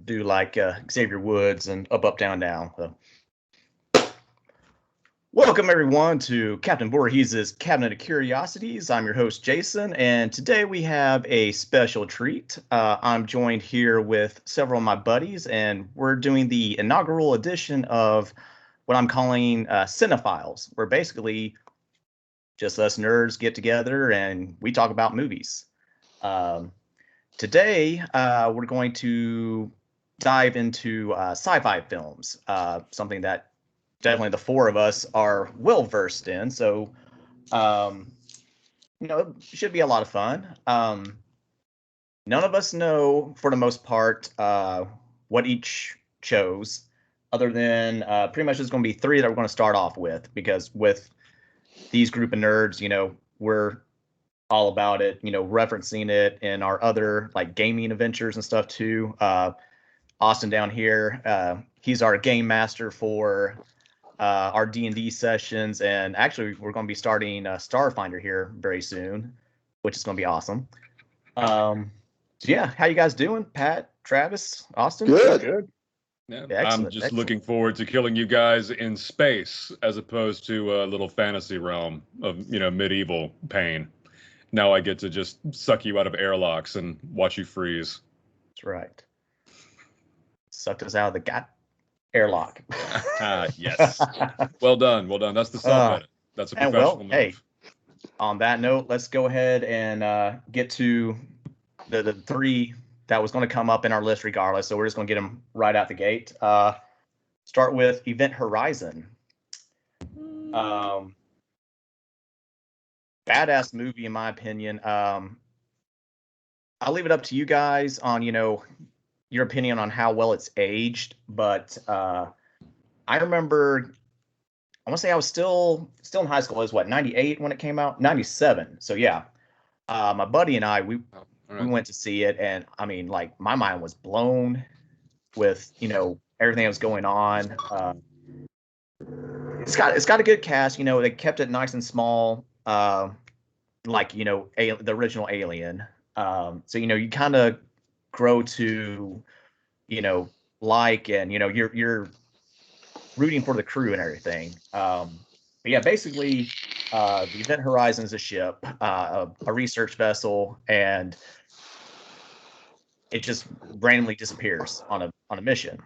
do like Xavier Woods and up, down, down. So. Welcome everyone to Captain Voorhees' Cabinet of Curiosities. I'm your host Jason, and today we have a special treat. I'm joined here with several of my buddies, and we're doing the inaugural edition of what I'm calling Cine-Files, where basically just us nerds get together and we talk about movies. Today, we're going to dive into sci-fi films, something that definitely the four of us are well versed in. So, it should be a lot of fun. None of us know, for the most part, what each chose, other than pretty much there's going to be three that we're going to start off with, because with these group of nerds, we're all about it, referencing it in our other like gaming adventures and stuff too. Austin down here, he's our game master for our D&D sessions, and actually we're going to be starting Starfinder here very soon, which is going to be awesome. So yeah, how you guys doing? Pat, Travis, Austin? Good. Yeah, I'm just looking forward to killing you guys in space as opposed to a little fantasy realm of medieval pain. Now I get to just suck you out of airlocks and watch you freeze. That's right. Sucked us out of the airlock. Yes. Well done. That's the subreddit. That's a professional move. Hey, on that note, let's go ahead and get to the three that was going to come up in our list regardless. So we're just going to get them right out the gate. Start with Event Horizon. Badass movie in my opinion. I'll leave it up to you guys on your opinion on how well it's aged, but I remember, I want to say I was still in high school. It was what, 98 when it came out? 97. So yeah, my buddy and I, we went to see it, and I mean, like, my mind was blown with everything that was going on. It's got a good cast. They kept it nice and small, like the original Alien. So you kind of grow to like, and you're rooting for the crew and everything. But yeah, basically the Event Horizon is a ship, a research vessel, and it just randomly disappears on a mission.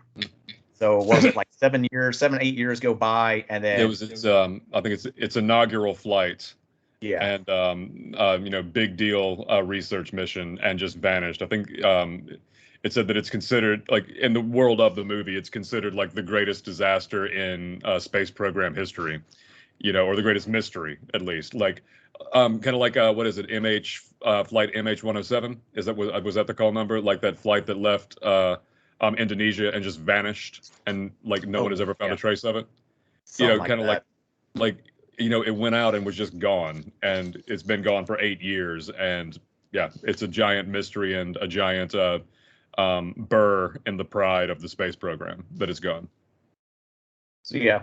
So was it like 7, 8 years go by, and then it's I think it's inaugural flight. Yeah. And big deal research mission, and just vanished. I think it said that it's considered, like, in the world of the movie, it's considered like the greatest disaster in space program history, or the greatest mystery, at least. Like, kind of like what is it, flight MH107? Was that the call number? Like that flight that left Indonesia and just vanished, and like no one has ever found a trace of it. Kind of like it went out and was just gone, and it's been gone for 8 years, and yeah, it's a giant mystery and a giant burr in the pride of the space program that is gone. So yeah,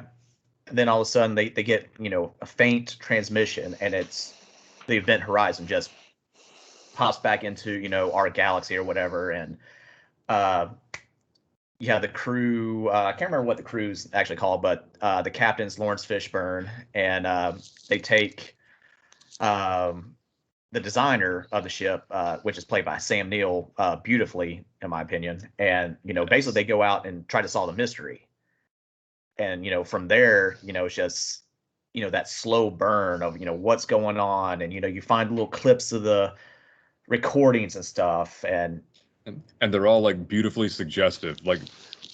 and then all of a sudden they get a faint transmission, and it's the Event Horizon just pops back into our galaxy or whatever, and the crew, I can't remember what the crew's actually called, but the captain's Lawrence Fishburne, and they take the designer of the ship, which is played by Sam Neill, beautifully, in my opinion. And, basically they go out and try to solve the mystery. And, from there, it's just, that slow burn of, what's going on. And, you find little clips of the recordings and stuff. And they're all like beautifully suggestive. Like,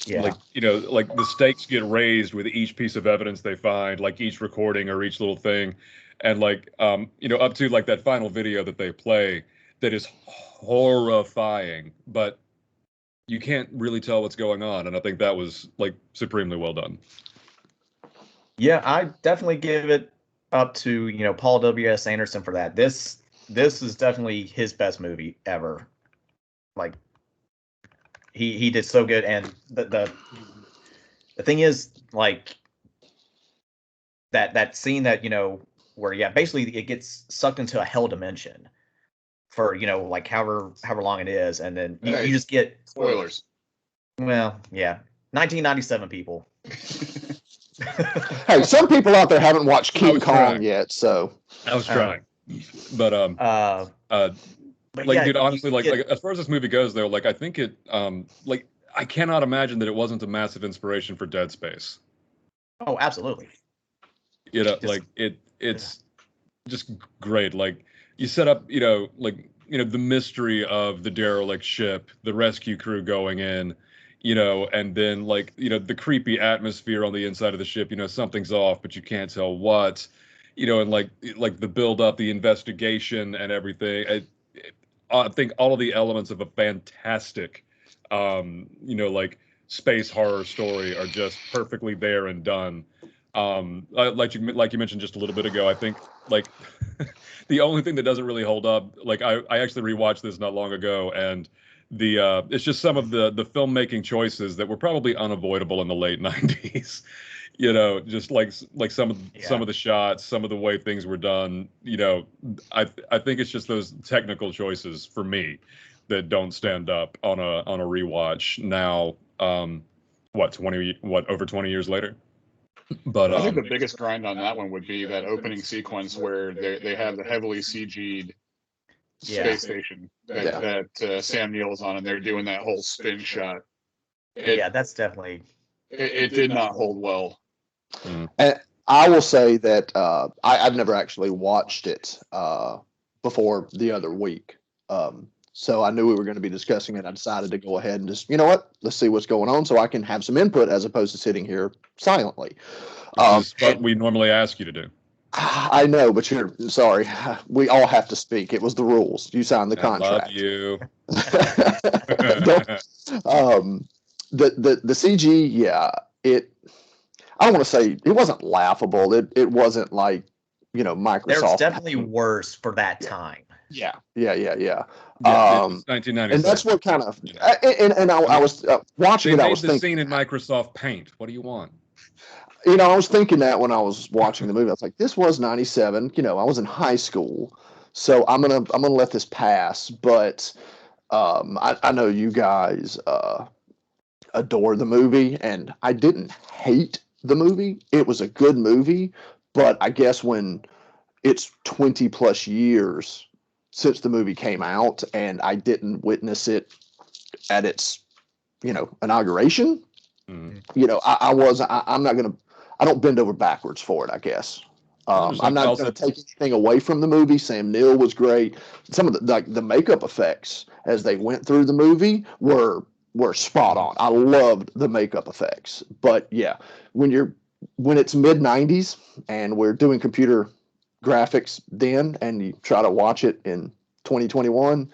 yeah. Like, like the stakes get raised with each piece of evidence they find, like each recording or each little thing. And like, up to like that final video that they play that is horrifying, but you can't really tell what's going on. And I think that was like supremely well done. Yeah, I definitely give it up to, Paul W.S. Anderson for that. This is definitely his best movie ever. Like, he did so good. And the thing is, like, that scene that, where basically it gets sucked into a hell dimension for like however long it is, and then you just get spoilers. Well, yeah, 1997 people. Hey, some people out there haven't watched I King was Kong trying. yet, so I was trying, but But like, yeah, dude, honestly, you get, as far as this movie goes, though, like, I think it, like, I cannot imagine that it wasn't a massive inspiration for Dead Space. oh, absolutely. You know, Just like it's just great. Like, you set up, the mystery of the derelict ship, the rescue crew going in, and then, like, the creepy atmosphere on the inside of the ship. Something's off, but you can't tell what. And like the build up, the investigation, and everything. I think all of the elements of a fantastic, like, space horror story are just perfectly there and done. Like you mentioned just a little bit ago, I think, like, the only thing that doesn't really hold up, like, I actually rewatched this not long ago, and it's just some of the filmmaking choices that were probably unavoidable in the late 90s. Just like some of the shots, some of the way things were done. I think it's just those technical choices for me that don't stand up on a rewatch now. Over 20 years later. But I think the biggest grind on that one would be that opening sequence where they have the heavily CG'd space station that Sam Neill's on, and they're doing that whole spin shot. That's definitely. It did not hold well. And I will say that I've never actually watched it before the other week. So I knew we were going to be discussing it. I decided to go ahead and just, you know what, let's see what's going on so I can have some input as opposed to sitting here silently. Which is what we normally ask you to do. I know, but you're sorry. We all have to speak. It was the rules. You signed the contract. I love you. The CG, yeah, I don't want to say it wasn't laughable. It wasn't like, Microsoft. There's definitely worse for that time. Yeah. It was 1996. And that's what kind of, and I was watching it. I was thinking, scene in Microsoft Paint. What do you want? I was thinking that when I was watching the movie. I was like, this was 97. I was in high school, so I'm gonna let this pass. But I know you guys adore the movie, and I didn't hate the movie. It was a good movie, but I guess when it's 20 plus years since the movie came out and I didn't witness it at its, inauguration, I don't bend over backwards for it, I guess. I'm not going to take anything away from the movie. Sam Neill was great. Some of the makeup effects as they went through the movie were spot on. I loved the makeup effects. But yeah, when it's mid 90s and we're doing computer graphics then, and you try to watch it in 2021,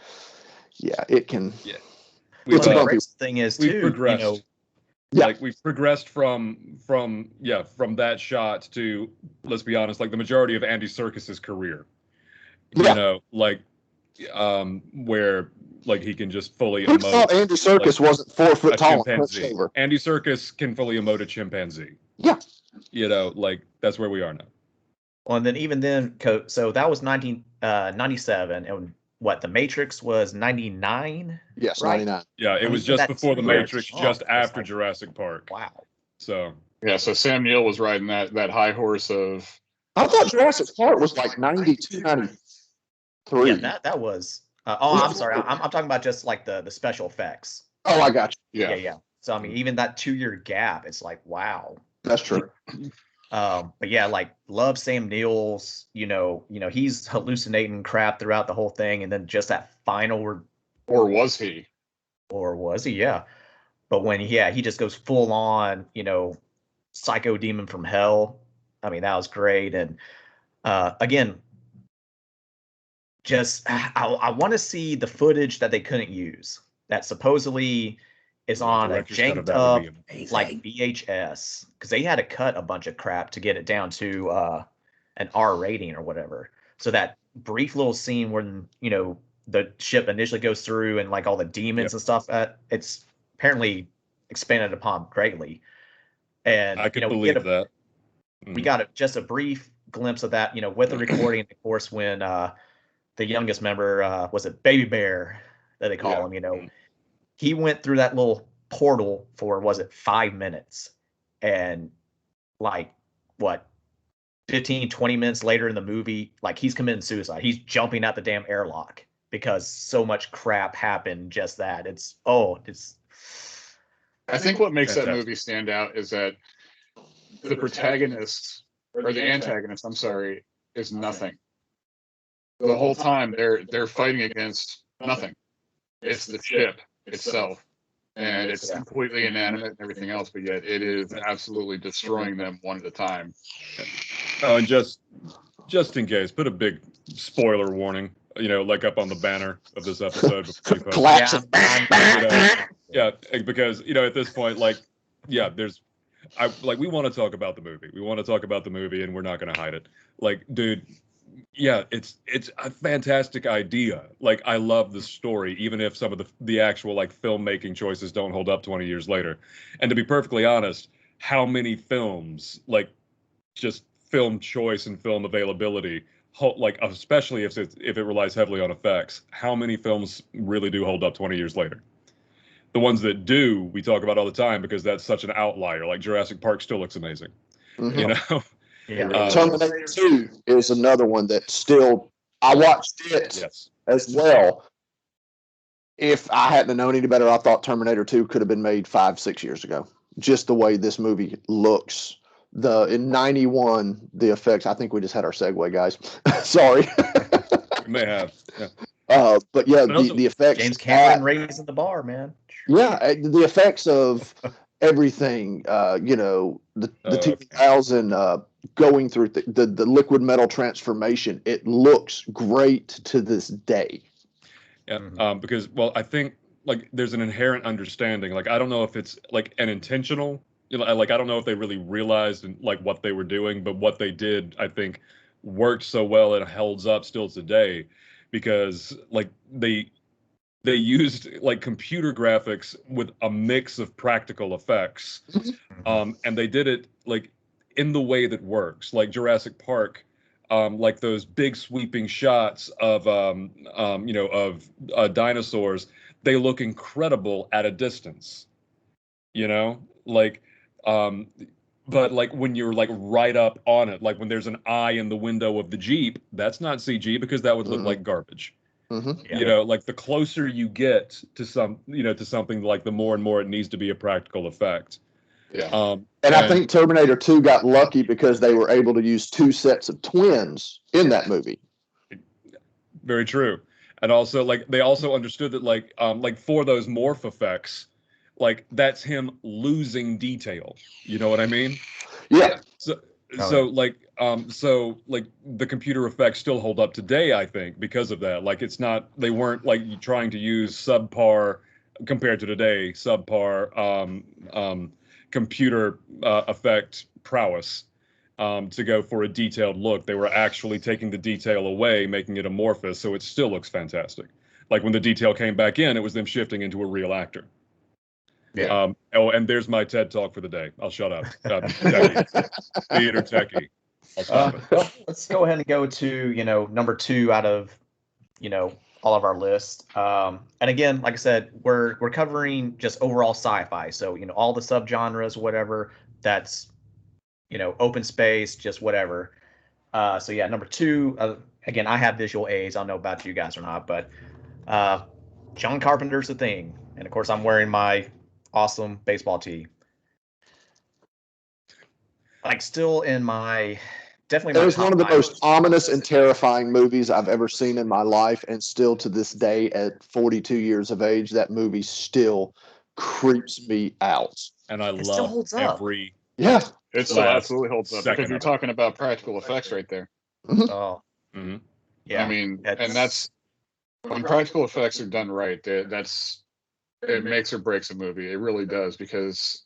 yeah, it can. Yeah. The great thing is too, progressed. Like, we've progressed from that shot to, let's be honest, like the majority of Andy Serkis's career. Where, like, he can just fully emote. Who thought Andy Serkis wasn't 4 foot tall and hunched over? Andy Serkis can fully emote a chimpanzee. Yeah. Like, that's where we are now. Well, and then even then, so that was 1997, and what, The Matrix was 99? Yes, right? 99. Yeah, it was just before The Matrix, just after Jurassic Park. Wow. So Sam Neill was riding that high horse of. I thought Jurassic Park was like 92, 93. Yeah, that was. I'm sorry. I'm talking about just like the special effects. Oh, I got you. Yeah. So I mean, even that 2-year gap, it's like, wow. That's true. But yeah, like, love Sam Neill's. He's hallucinating crap throughout the whole thing, and then just that final. Or was he? Yeah. But when he just goes full on, psycho demon from hell. I mean, that was great. And again, just I want to see the footage that they couldn't use that supposedly is on a janked up like VHS, because they had to cut a bunch of crap to get it down to an R rating or whatever. So that brief little scene when the ship initially goes through and like all the demons and stuff, it's apparently expanded upon greatly. And I could believe that. We got just a brief glimpse of that, with the recording, of course, when the youngest member, was it Baby Bear that they call him, he went through that little portal for, was it 5 minutes? And like, what, 15, 20 minutes later in the movie, like he's committing suicide. He's jumping out the damn airlock because so much crap happened. Just that. I think what makes that movie stand out is that the protagonist, or the antagonist, I'm sorry, is nothing. The whole time they're fighting against nothing. It's the ship itself, and it's completely inanimate and everything else, but yet it is absolutely destroying them one at a time. Oh, and just in case, put a big spoiler warning, like up on the banner of this episode. Collapsing. Yeah, because at this point, we want to talk about the movie. We want to talk about the movie, and we're not going to hide it. Like, dude, yeah, it's a fantastic idea. Like, I love the story, even if some of the actual filmmaking choices don't hold up 20 years later. And to be perfectly honest, how many films, just film choice and film availability, especially if it relies heavily on effects, how many films really do hold up 20 years later? The ones that do, we talk about all the time because that's such an outlier. Like Jurassic Park still looks amazing. Yeah. Terminator 2 is another one that still, I watched it as well. If I hadn't known any better, I thought Terminator 2 could have been made 5-6 years ago. Just the way this movie looks. In 91, the effects, I think we just had our segue, guys. Sorry. We may have. Yeah. But yeah, the effects. James Cameron raising the bar, man. Yeah, the effects of everything, the 2000 going through the liquid metal transformation, it looks great to this day. Yeah, because, I think there's an inherent understanding. I don't know if it's an intentional, I don't know if they really realized what they were doing, but what they did, I think, worked so well it holds up still today, because they used computer graphics with a mix of practical effects, and they did it in the way that works, like Jurassic Park. Those big sweeping shots of dinosaurs, they look incredible at a distance, but when you're right up on it, when there's an eye in the window of the Jeep, that's not CG, because that would look like garbage. The closer you get to something, the more and more it needs to be a practical effect. Yeah. And I think Terminator 2 got lucky because they were able to use 2 sets of twins in that movie. Very true. And also, they also understood that, for those morph effects, that's him losing detail. You know what I mean? Yeah. So the computer effects still hold up today, I think, because of that. It's not, they weren't trying to use subpar, compared to today, computer effect prowess to go for a detailed look. They were actually taking the detail away, making it amorphous, so it still looks fantastic. When the detail came back in, it was them shifting into a real actor. Yeah. And there's my TED talk for the day. I'll shut up. Theater techie. I'll stop it. Well, let's go ahead and go to number 2 out of all of our lists. And again, like I said, we're covering just overall sci-fi. So all the subgenres, whatever. That's open space, just whatever. So yeah, number 2. Again, I have visual aids. I don't know about you guys or not, but John Carpenter's The Thing, and of course, I'm wearing my awesome baseball tee. Still in my. Definitely, it was one of the most ominous and terrifying movies I've ever seen in my life, and still to this day, at 42 years of age, that movie still creeps me out. And I love every. Yeah, it still absolutely holds up, because you're talking about practical effects right there. Oh, yeah. I mean, and that's when practical effects are done right. It makes or breaks a movie. It really does, because.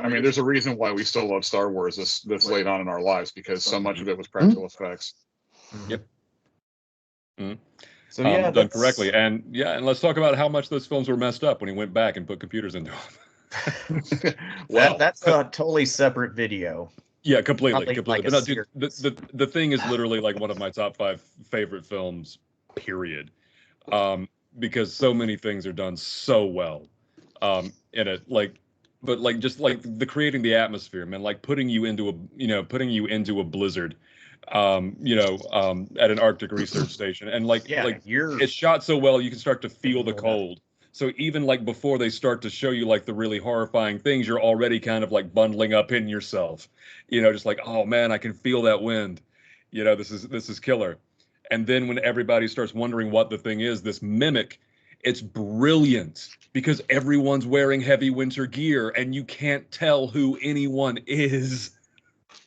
I mean, there's a reason why we still love Star Wars this late on in our lives, because so much of it was practical effects. Yep. So yeah, done correctly, and let's talk about how much those films were messed up when he went back and put computers into them. Well, that's a totally separate video. Yeah, completely. But no, dude, the Thing is literally one of my top 5 favorite films, period. Because so many things are done so well. in it, like, but like just like the creating the atmosphere, man, like putting you into a blizzard, at an Arctic research station, and like you're it's shot so well you can start to feel the cold. So even like before they start to show you like the really horrifying things, you're already kind of like bundling up in yourself, just like, oh man, I can feel that wind, this is killer. And then when everybody starts wondering what the thing is, this mimic, it's brilliant because everyone's wearing heavy winter gear and you can't tell who anyone is.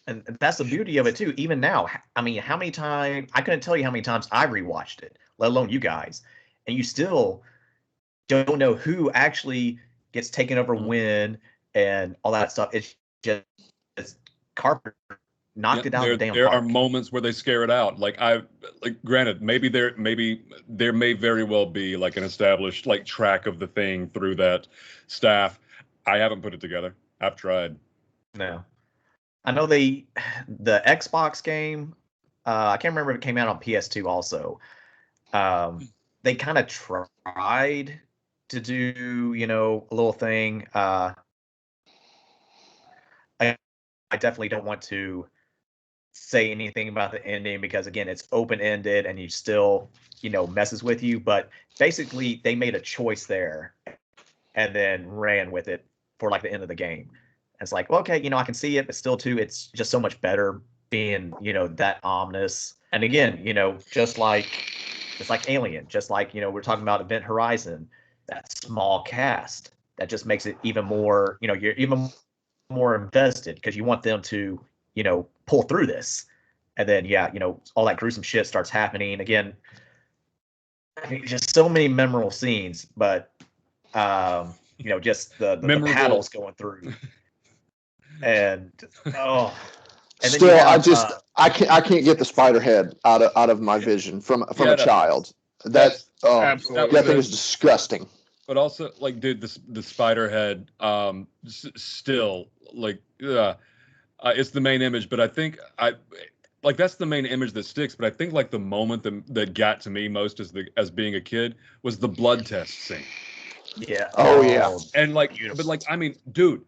And that's the beauty of it too. Even now, I mean, how many times I couldn't tell you how many times I rewatched it, let alone you guys, and you still don't know who actually gets taken over when and all that stuff. It's just Carpenter knocked it down the damn There park. are moments where they scare it out. Granted, maybe there may very well be like an established like track of the thing through that staff. I haven't put it together. I've tried. No. I know the Xbox game, I can't remember if it came out on PS2 also. They kind of tried to do, a little thing. I definitely don't want to say anything about the ending because again, it's open-ended and you still, messes with you. But basically, they made a choice there and then ran with it for like the end of the game. It's like, well, okay, I can see it, but still, too, it's just so much better being, that ominous. And again, just like Alien, just like we're talking about Event Horizon, that small cast that just makes it even more, you're even more invested because you want them to, pull through this. And then, all that gruesome shit starts happening again. I mean, just so many memorable scenes, but just the paddles going through. And and still, I can't get the spider head out of my vision from a child. That thing is disgusting. But also, like, dude, the spider head, still like, it's the main image. But I think that's the main image that sticks. But I think like the moment that got to me most as being a kid was the blood test scene. Yeah. Oh yeah. And like, but like, I mean, dude.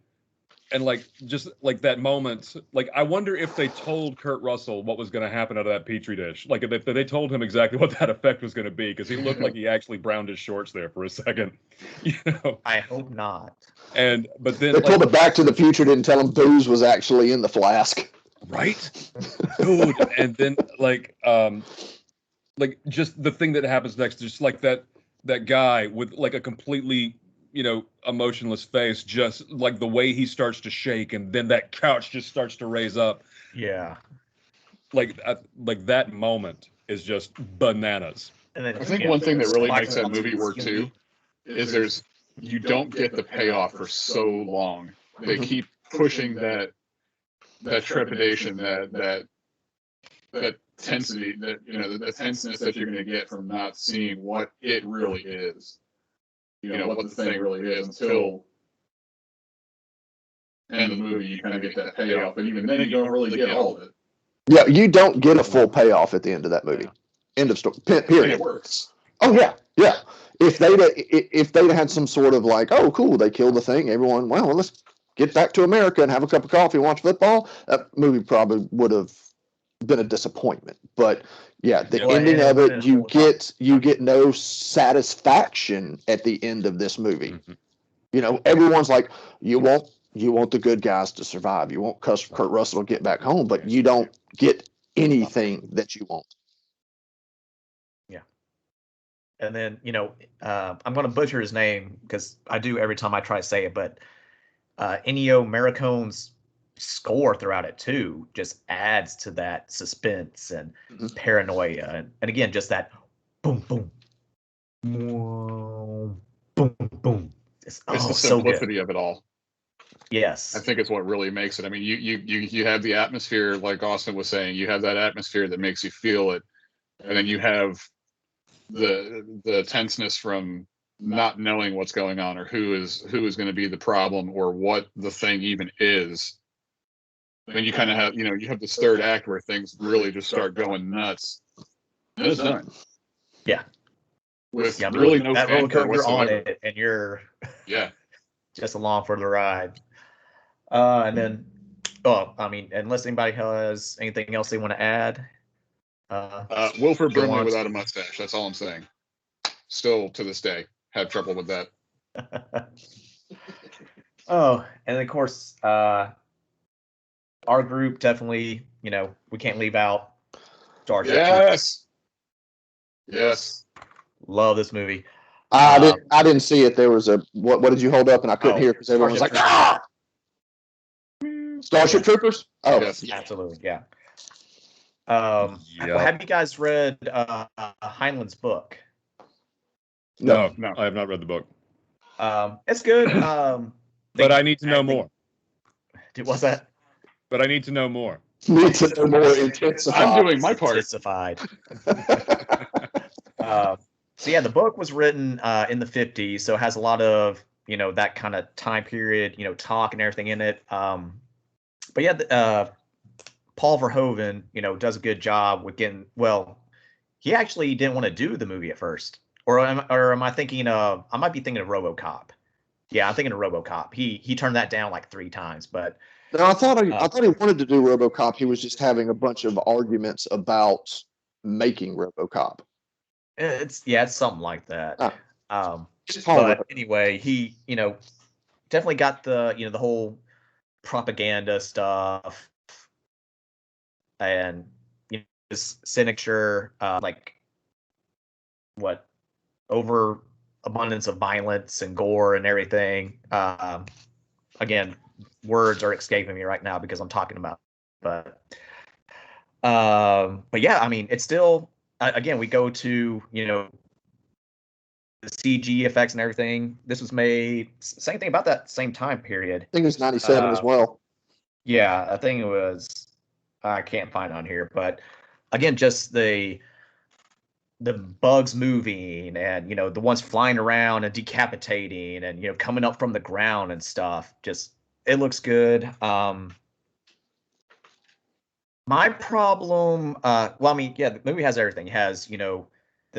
And like, just like that moment, like, I wonder if they told Kurt Russell what was going to happen out of that Petri dish. Like, if they told him exactly what that effect was going to be, because he looked like he actually browned his shorts there for a second. I hope not. But then they pulled it Back to the Future, didn't tell him booze was actually in the flask. Right, dude. And then like just the thing that happens next, just like that guy with like a completely emotionless face, just like the way he starts to shake, and then that couch just starts to raise up. Yeah. Like that moment is just bananas. And then, I think one thing that really makes that movie work too is you don't get the payoff for so long. They keep pushing that trepidation, that tensity, the tenseness that you're going to get from not seeing what it really is. What the thing really is until end of the movie, you kind of get that payoff. But even then, you don't really get all of it. Yeah, you don't get a full payoff at the end of that movie. End of story. Period. And it works. Oh yeah. If they'd had some sort of like, oh cool, they killed the thing, everyone, well, let's get back to America and have a cup of coffee and watch football, that movie probably would have been a disappointment. But yeah, the ending of it, you get no satisfaction at the end of this movie. Mm-hmm. Everyone's like, you want the good guys to survive, you want Kurt Russell to get back home, but you don't get anything that you want. Yeah. And then I'm going to butcher his name because I do every time I try to say it, but Ennio Morricone's score throughout it too just adds to that suspense and paranoia, and again, just that boom boom boom boom boom. It's the simplicity of it all. Yes, I think it's what really makes it. I mean, you have the atmosphere, like Austin was saying. You have that atmosphere that makes you feel it, and then you have the tenseness from not knowing what's going on or who is going to be the problem or what the thing even is. Then you kind of have, you have this third act where things really just start going nuts. And it's done. Yeah. With really no that roller coaster whatsoever. on it, and you're. Yeah. just along for the ride. And then, unless anybody has anything else they want to add. Wilford go Brimley on. without a mustache. That's all I'm saying. Still to this day, have trouble with that. Oh, and of course, our group definitely, we can't leave out Star Trek. Yes. Love this movie. I didn't see it. There was a what did you hold up and I couldn't hear because everyone was like, ah! Starship Troopers? Oh, yes. Yeah, absolutely, yeah. Have you guys read Heinlein's book? No, I have not read the book. It's good. But I need to know more. What's that? But I need to know more. Need to know more intensified. I'm doing my part. Intensified. So yeah, the book was written in the 50s, so it has a lot of that kind of time period, talk and everything in it. But yeah, Paul Verhoeven, does a good job with getting. Well, he actually didn't want to do the movie at first, or am I thinking of? I might be thinking of RoboCop. Yeah, I'm thinking of RoboCop. He turned that down like 3 times, but. No, I thought he wanted to do RoboCop. He was just having a bunch of arguments about making RoboCop. It's something like that. Just But anyway, he definitely got the the whole propaganda stuff and his signature like what over abundance of violence and gore and everything. Again, words are escaping me right now because I'm talking about it. But yeah, I mean, it's still again, we go to the CG effects and everything. This was made same thing about that same time period. I think it was 97 as well. Yeah, I think it was. I can't find on here, but again, just the bugs moving and the ones flying around and decapitating and coming up from the ground and stuff. Just it looks good. My problem, well, I mean, yeah, the movie has everything. It has, the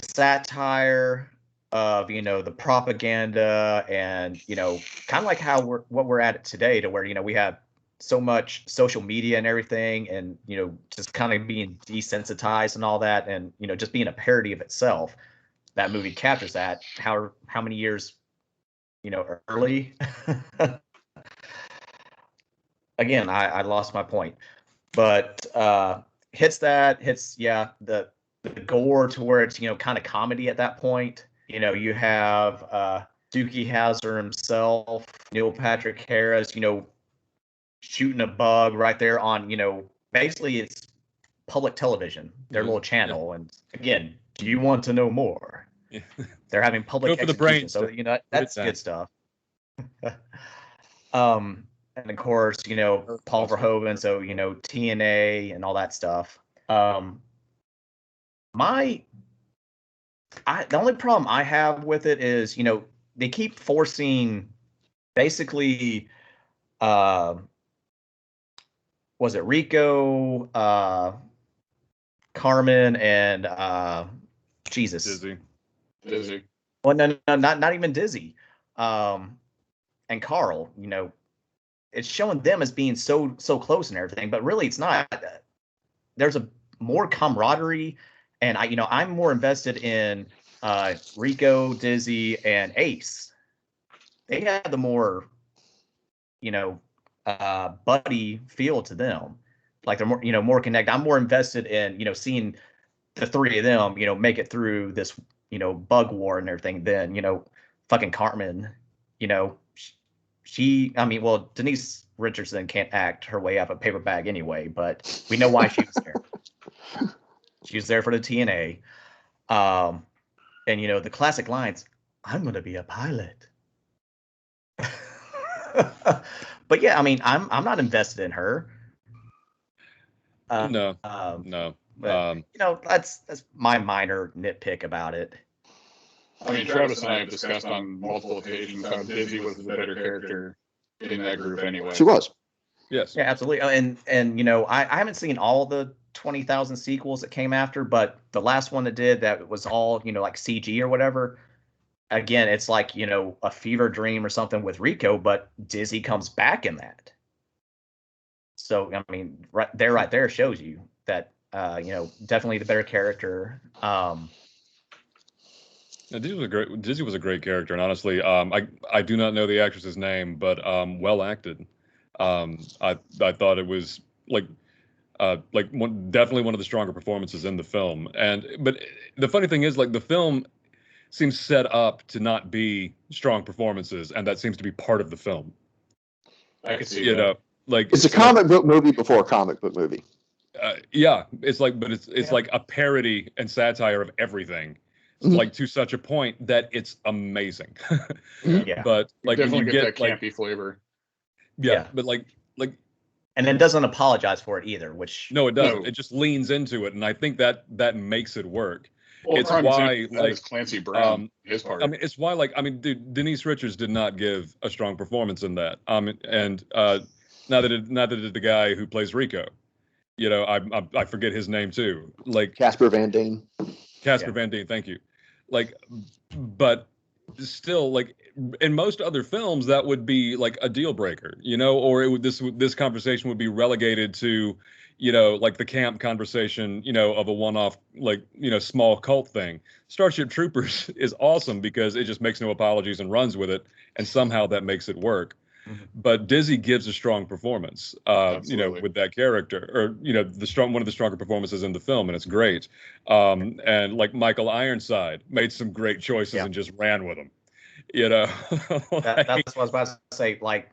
satire of, the propaganda and, kind of like how what we're at today to where, we have so much social media and everything and, just kind of being desensitized and all that and, just being a parody of itself. That movie captures that. How many years, early? Again, I lost my point. But hits the gore to where it's kind of comedy at that point. You have Dookie Howser himself, Neil Patrick Harris, shooting a bug right there on basically it's public television, their little channel. And again, do you want to know more? They're having public execution, so that's good stuff. And of course, Paul Verhoeven, so TNA and all that stuff. The only problem I have with it is, they keep forcing basically was it Rico, Carmen, and Jesus. Dizzy. Well, no, not even Dizzy. And Carl, it's showing them as being so close and everything, but really it's not. There's a more camaraderie, and I'm more invested in Rico, Dizzy, and Ace. They have the more buddy feel to them, like they're more more connected. I'm more invested in seeing the 3 of them make it through this bug war and everything than fucking Carmen. Well, Denise Richardson can't act her way out of a paper bag anyway, but we know why she was there. She was there for the TNA. And the classic lines, "I'm going to be a pilot." But yeah, I mean, I'm not invested in her. No. But, that's my minor nitpick about it. I mean, Travis and I have discussed on multiple occasions how Dizzy was the better character in that group anyway. She was. Yes. Yeah, absolutely. And I haven't seen all the 20,000 sequels that came after, but the last one that did that was all like CG or whatever. again, it's like, a fever dream or something with Rico, but Dizzy comes back in that. So, I mean, right there shows you that, definitely the better character. Dizzy was a great character, and honestly, I do not know the actress's name, but well acted. I thought it was definitely one of the stronger performances in the film. But the funny thing is, like, the film seems set up to not be strong performances, and that seems to be part of the film. I could see that. It's a comic book movie before a comic book movie. Yeah, it's like a parody and satire of everything. Like, to such a point that it's amazing. Yeah. But like, definitely when you get that like, campy flavor. Yeah, but like, and then doesn't apologize for it either, which no, it doesn't. It just leans into it, and I think that makes it work. Well, it's why, like, Clancy Brown, his part. I mean, it's why, like, I mean, dude, Denise Richards did not give a strong performance in that. And neither did the guy who plays Rico. I forget his name too. Like Casper Van Dien. Van Dien, thank you. Like, but still, like, in most other films, that would be like a deal breaker, or this conversation would be relegated to, like the camp conversation, of a one-off, like, small cult thing. Starship Troopers is awesome because it just makes no apologies and runs with it, and somehow that makes it work. But Dizzy gives a strong performance, with that character, or one of the stronger performances in the film, and it's great. And like Michael Ironside made some great choices and just ran with them. That's what I was about to say. Like,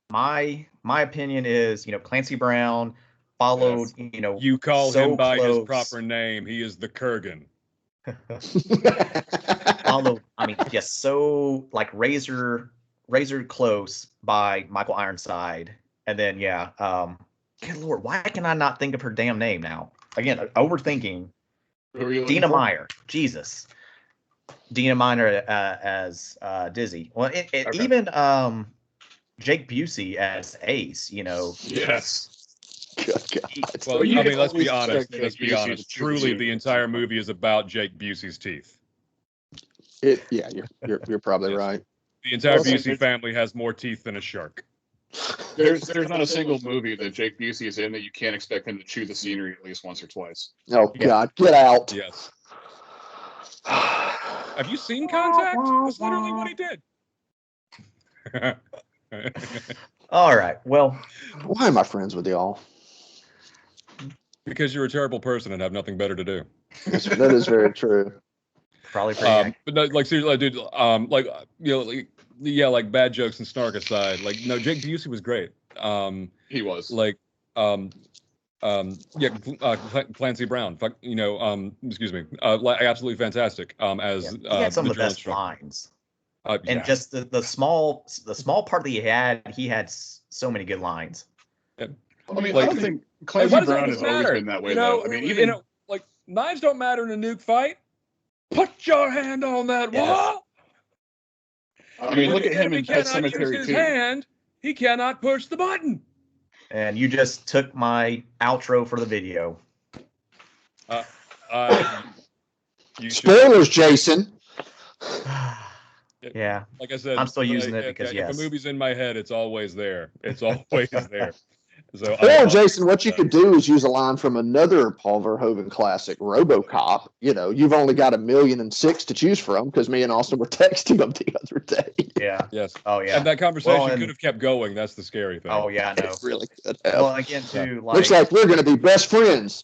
my opinion is, Clancy Brown followed, you call him by his proper name. He is the Kurgan. Followed, I mean, just so like razor close by Michael Ironside. And then, good Lord, why can I not think of her damn name now? Again, overthinking. Dina Meyer. Jesus. Dina Meyer as Dizzy. Well, even Jake Busey as Ace, Yes. Well, I mean, let's be honest. Truly, the entire movie is about Jake Busey's teeth. You're probably right. The entire Busey family has more teeth than a shark. There's not a single movie that Jake Busey is in that you can't expect him to chew the scenery at least once or twice. Oh, God, get out. Yes. Have you seen Contact? That's literally what he did. All right. Well, why am I friends with y'all? Because you're a terrible person and have nothing better to do. That is very true. Probably pretty. But no, like, seriously, dude. Like bad jokes and snark aside, like, no, Jake Busey was great. He was like, Clancy Brown. Excuse me. Absolutely fantastic. As he had some of the best lines. And just the small part that he had so many good lines. Yeah. I mean, I don't think Clancy Brown has always been that way, though. I mean, even like, knives don't matter in a nuke fight. Put your hand on that wall. I mean, look at him in Pet Sematary 2. Hand, he cannot push the button. And you just took my outro for the video. Spoilers, Jason. Yeah. Like I said, I'm still using it because if a movie's in my head, it's always there. It's always there. So, or Jason, what you could do is use a line from another Paul Verhoeven classic, RoboCop. You've only got 1,000,006 to choose from because me and Austin were texting them the other day. Yeah. Yes. Oh yeah. And that conversation could have kept going. That's the scary thing. Oh yeah, I know. It really could have. Well, again, too, like, looks like we're going to be best friends,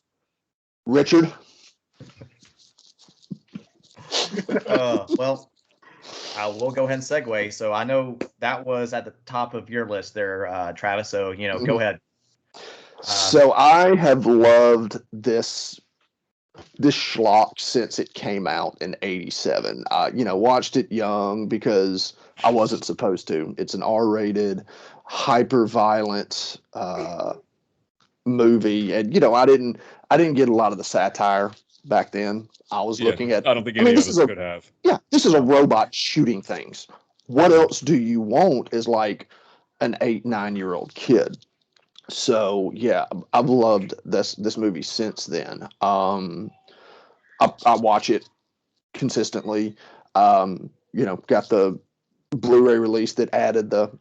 Richard. Well, we'll go ahead and segue. So I know that was at the top of your list there, Travis. So go ahead. So I have loved this schlock since it came out in '87. Watched it young because I wasn't supposed to. It's an R-rated, hyper-violent movie, and I didn't get a lot of the satire back then. I was looking at. I don't think any of us could have. Yeah, this is a robot shooting things. What else do you want? Is like an 8-9-year-old kid. So yeah, I've loved this movie since then. I watch it consistently. got the Blu-ray release that added the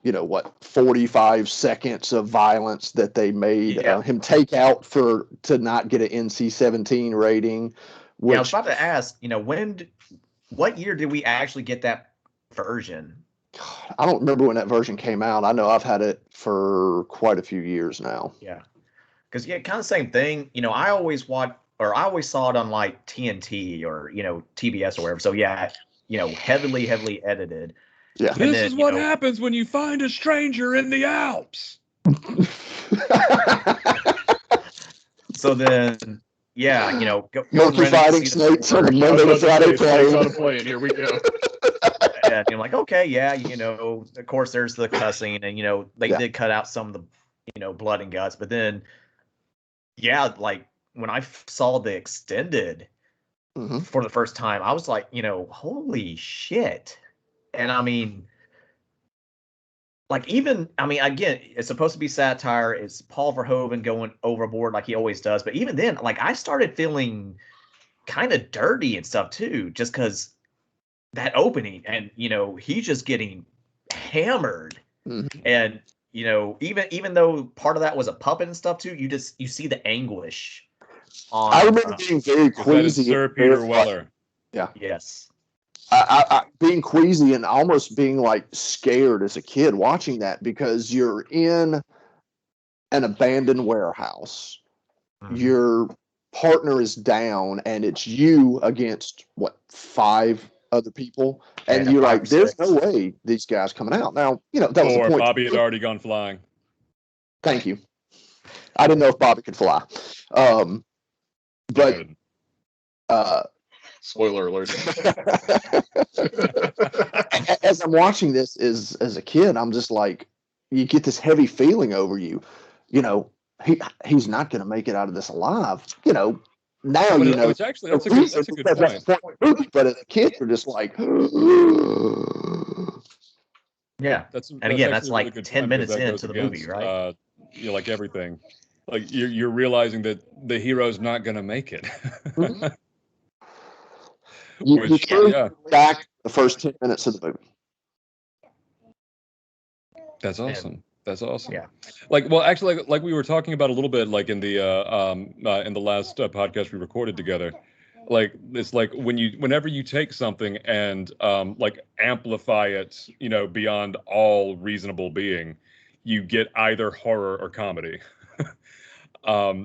45 seconds of violence that they made him take out to not get an NC-17 rating. Which, I was about to ask, what year did we actually get that version? I don't remember when that version came out. I know I've had it for quite a few years now. Yeah, because kind of same thing. I always saw it on like TNT or TBS or whatever. So heavily edited. Yeah. This is what happens when you find a stranger in the Alps. So then, monkey fighting snakes on a Monday to Friday plane. Here we go. And you're like, okay, of course there's the cussing, and they did cut out some of the blood and guts, but then like when I saw the extended for the first time, I was like, holy shit. And I mean, like, even, again, it's supposed to be satire. It's Paul Verhoeven going overboard like he always does. But even then, like, I started feeling kind of dirty and stuff too, just because that opening and, he's just getting hammered. And, even though part of that was a puppet and stuff too, you see the anguish on. I remember being very queasy. Sir Peter Weller. Yeah. Yes. I being queasy and almost being like scared as a kid watching that, because you're in an abandoned warehouse. Your partner is down and it's you against 5 other people, and you're like, there's no way these guys coming out. Now, that was the point. Bobby had already gone flying. Thank you. I didn't know if Bobby could fly. But spoiler alert. As I'm watching this as a kid, I'm just like, you get this heavy feeling over you. He's not going to make it out of this alive. Now it's actually that's a good point. But as a kid, you're just like, yeah. That's like really 10 minutes into the movie, right? Like everything, like you're realizing that the hero's not going to make it. You turn back the first 10 minutes of the movie. That's awesome. That's awesome. Yeah. Actually, like we were talking about a little bit, like in the last podcast we recorded together. Like, it's like whenever you take something and like amplify it, beyond all reasonable being, you get either horror or comedy. And I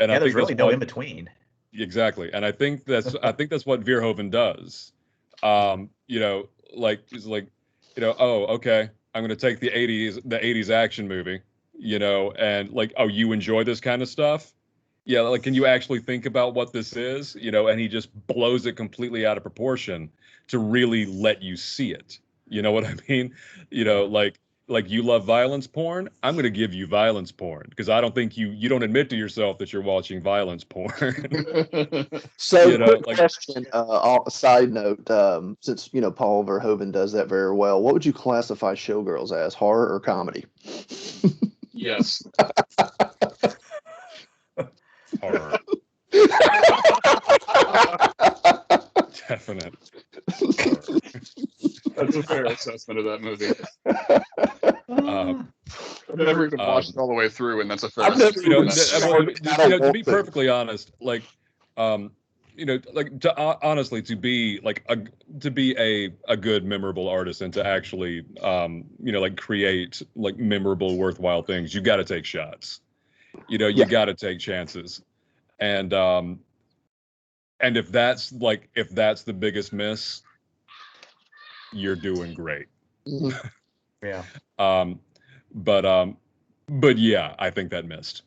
think there's really no in between. Exactly, and I think that's what Verhoeven does. He's like, oh, okay, I'm going to take the 80s action movie, and like, oh, you enjoy this kind of stuff? Yeah, like, can you actually think about what this is? And he just blows it completely out of proportion to really let you see it. You know what I mean? Like you love violence porn, I'm going to give you violence porn, because I don't think you don't admit to yourself that you're watching violence porn. So, quick question, side note, since Paul Verhoeven does that very well, what would you classify Showgirls as, horror or comedy? Yes. Horror. Definite. Horror. That's a fair assessment of that movie. I've never even watched it all the way through, and that's a fair assessment. To be perfectly honest, like, honestly, to be a good, memorable artist, and to actually, like, create like memorable, worthwhile things, you got to take shots. You got to take chances, and if that's the biggest miss, you're doing great. Yeah. But yeah, I think that missed.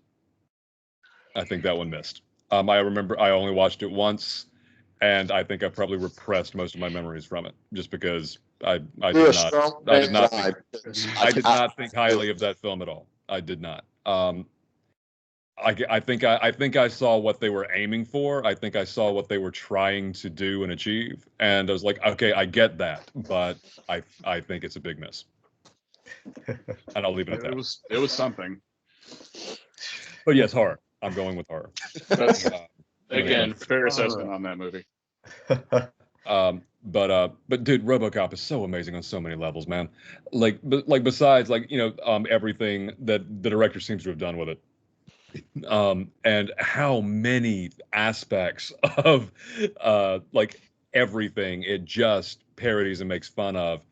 I think that one missed. I remember I only watched it once, and I think I probably repressed most of my memories from it, just because I did not think highly of that film at all. I did not. I think I saw what they were aiming for. I think I saw what they were trying to do and achieve, and I was like, okay, I get that, but I think it's a big miss. And I'll leave it at that. It was something. But yes, horror. I'm going with horror. That's again fair assessment on that movie. But dude, RoboCop is so amazing on so many levels, man. Like besides everything that the director seems to have done with it. And how many aspects of like everything it just parodies and makes fun of.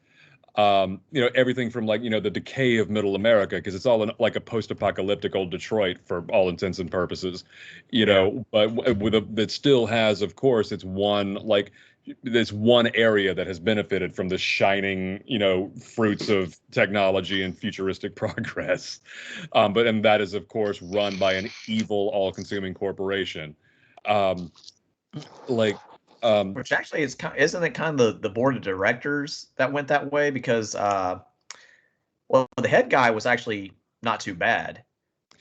Everything from the decay of middle America, because it's all in like a post-apocalyptic old Detroit for all intents and purposes, but that still has, of course, it's this one area that has benefited from the shining, fruits of technology and futuristic progress. And that is, of course, run by an evil, all-consuming corporation. Which actually isn't it kind of the board of directors that went that way? Because the head guy was actually not too bad.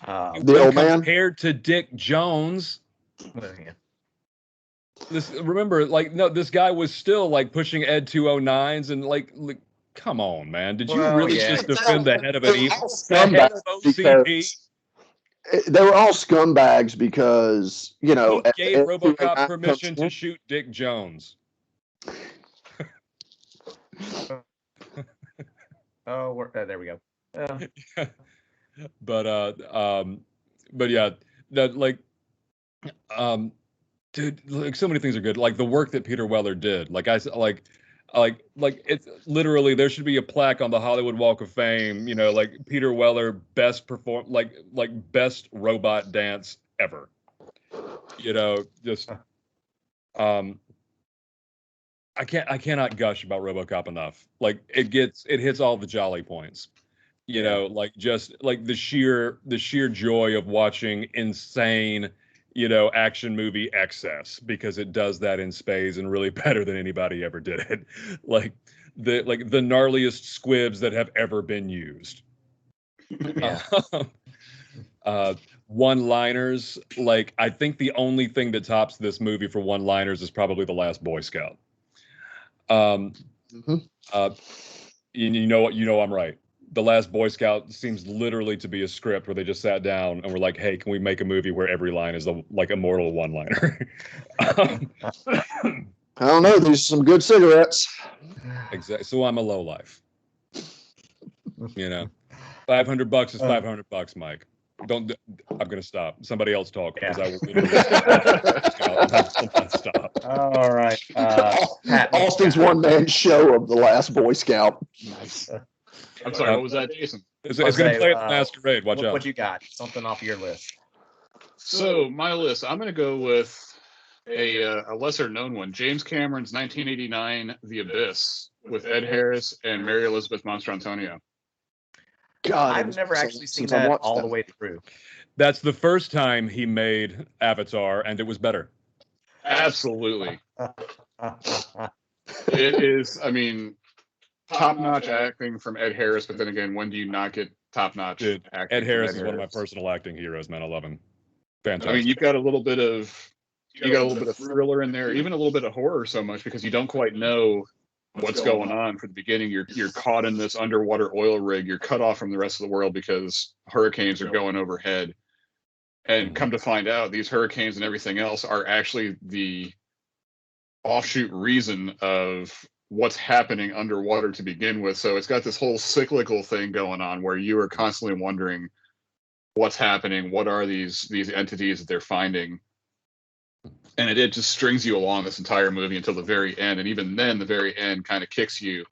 The old man compared to Dick Jones. Yeah. Remember, this guy was still pushing Ed 209s and come on, man. Did you really just defend the head of an evil OCP? They were all scumbags because, Who gave RoboCop permission to shoot Dick Jones? There we go. But yeah, dude, so many things are good. Like the work that Peter Weller did. It's literally, there should be a plaque on the Hollywood Walk of Fame, Peter Weller best best robot dance ever. I cannot gush about RoboCop enough. It hits all the jolly points. Just the sheer joy of watching insane action movie excess, because it does that in spades and really better than anybody ever did it. The gnarliest squibs that have ever been used. Yeah. One-liners. I think the only thing that tops this movie for one-liners is probably The Last Boy Scout. You know I'm right. The Last Boy Scout seems literally to be a script where they just sat down and were like, hey, can we make a movie where every line is a mortal one-liner? I don't know. These are some good cigarettes. Exactly. So I'm a lowlife. $500 is $500, Mike. I'm going to stop. Somebody else talk, because I will literally stop. All right. Austin's one-man show of The Last Boy Scout. Nice. I'm sorry, what was that, Jason? It's going to play at the Masquerade. Watch out. What you got? Something off your list. So my list, I'm going to go with a lesser-known one. James Cameron's 1989 The Abyss with Ed Harris and Mary Elizabeth Mastrantonio. God, I've never actually seen that all the way through. That's the first time he made Avatar, and it was better. Absolutely. It is, top-notch acting from Ed Harris, but then again, when do you not get top-notch acting? Ed Harris is one of my personal acting heroes, man. I love him. Fantastic. You've got a little bit of thriller in there, even a little bit of horror, so much because you don't quite know what's going on from the beginning. You're caught in this underwater oil rig. You're cut off from the rest of the world because hurricanes are going overhead. And come to find out, these hurricanes and everything else are actually the offshoot reason of what's happening underwater to begin with. So it's got this whole cyclical thing going on where you are constantly wondering what's happening, what are these entities that they're finding. And it just strings you along this entire movie until the very end. And even then, the very end kind of kicks you,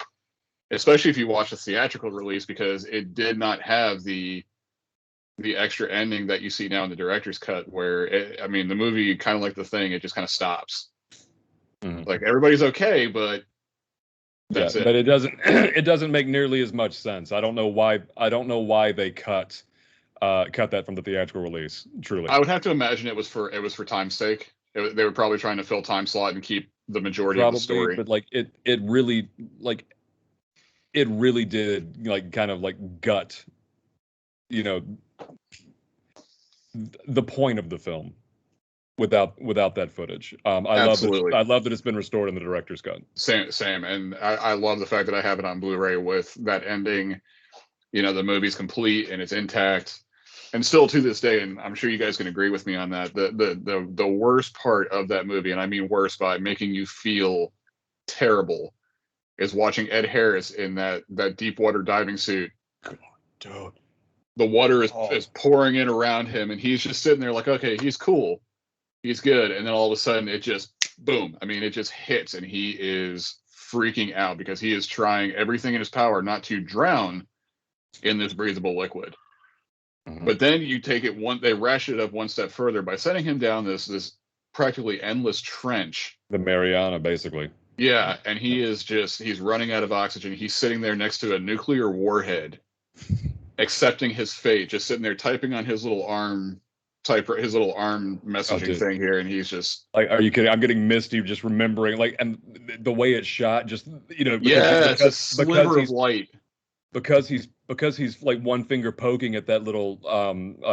especially if you watch the theatrical release, because it did not have the extra ending that you see now in the director's cut, where the movie, kind of like The Thing, it just kind of stops. Like everybody's okay, but that's it. But it doesn't make nearly as much sense. I don't know why they cut that from the theatrical release. Truly, I would have to imagine it was for time's sake. They were probably trying to fill time slot and keep the majority of the story. But it really did kind of gut, the point of the film without that footage. I love that it's been restored in the director's cut. Same, and I love the fact that I have it on Blu-ray with that ending. The movie's complete and it's intact. And still to this day, and I'm sure you guys can agree with me on that, the worst part of that movie, and I mean worse by making you feel terrible is watching Ed Harris in that deep water diving suit. Dude. The water is pouring in around him, and he's just sitting there like, okay, he's cool, he's good, and then all of a sudden it just boom. I mean, it just hits, and he is freaking out because he is trying everything in his power not to drown in this breathable liquid. Mm-hmm. But then you take it they ratchet it up one step further by sending him down this practically endless trench. The Mariana, basically. Yeah, and he's running out of oxygen. He's sitting there next to a nuclear warhead, accepting his fate, just sitting there typing on his little arm messaging thing here, and he's just like, are you kidding? I'm getting misty just remembering, like, and the way it's shot, just it's a sliver of light. Because he's like one finger poking at that little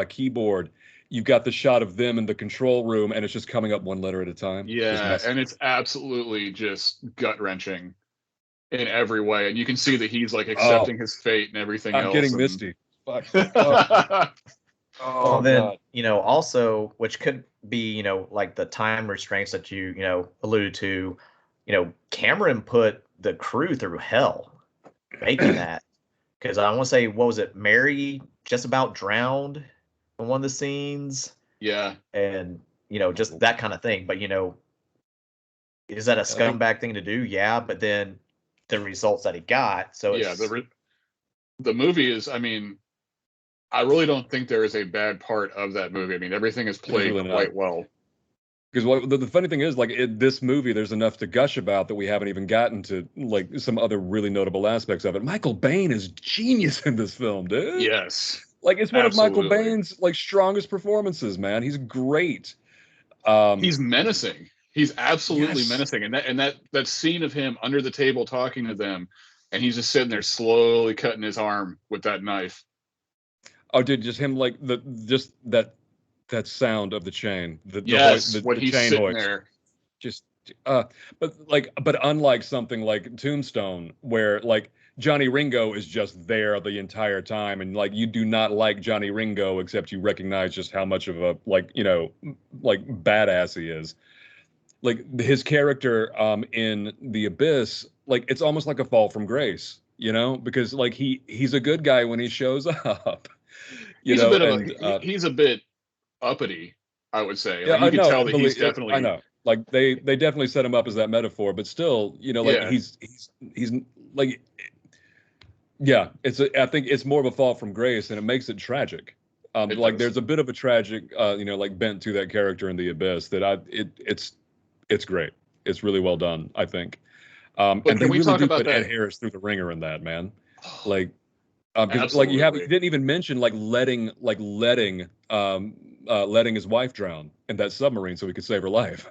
keyboard. You've got the shot of them in the control room, and it's just coming up one letter at a time. Yeah, and it's absolutely just gut-wrenching in every way. And you can see that he's like accepting his fate and everything else. I'm getting misty. Fuck. Well, then, also, which could be, like the time restraints that you alluded to, Cameron put the crew through hell making that. Because I want to say, what was it? Mary just about drowned in one of the scenes. Yeah. And, just that kind of thing. But, is that a scumbag thing to do? Yeah. But then the results that he got. So yeah, the movie is, I mean, I really don't think there is a bad part of that movie. I mean, everything is played really quite well. Because the funny thing is, like, this movie, there's enough to gush about that we haven't even gotten to, like, some other really notable aspects of it. Michael Biehn is genius in this film, dude. Yes. Like, it's one of Michael Biehn's, like, strongest performances, man. He's great. He's menacing. He's absolutely menacing. And that scene of him under the table talking to them, and he's just sitting there slowly cutting his arm with that knife. Oh, dude, just him, like, that sound of the chain. The he's chain sitting hoist. there. Just, but unlike something like Tombstone, where, like, Johnny Ringo is just there the entire time, and, like, you do not like Johnny Ringo except you recognize just how much of a, like, badass he is. Like, his character in The Abyss, like, it's almost like a fall from grace, because, like, he's a good guy when he shows up. He's a bit uppity, I would say. Yeah, like, you can tell that he's definitely. I know. Like, they definitely set him up as that metaphor, but still, like, he's like, yeah. I think it's more of a fall from grace, and it makes it tragic. Like, there's a bit of a tragic, like, bent to that character in The Abyss that it's great. It's really well done, I think. And they really do put Ed Harris through the ringer in that, man. Like, because, like, you didn't even mention, like, letting his wife drown in that submarine so he could save her life.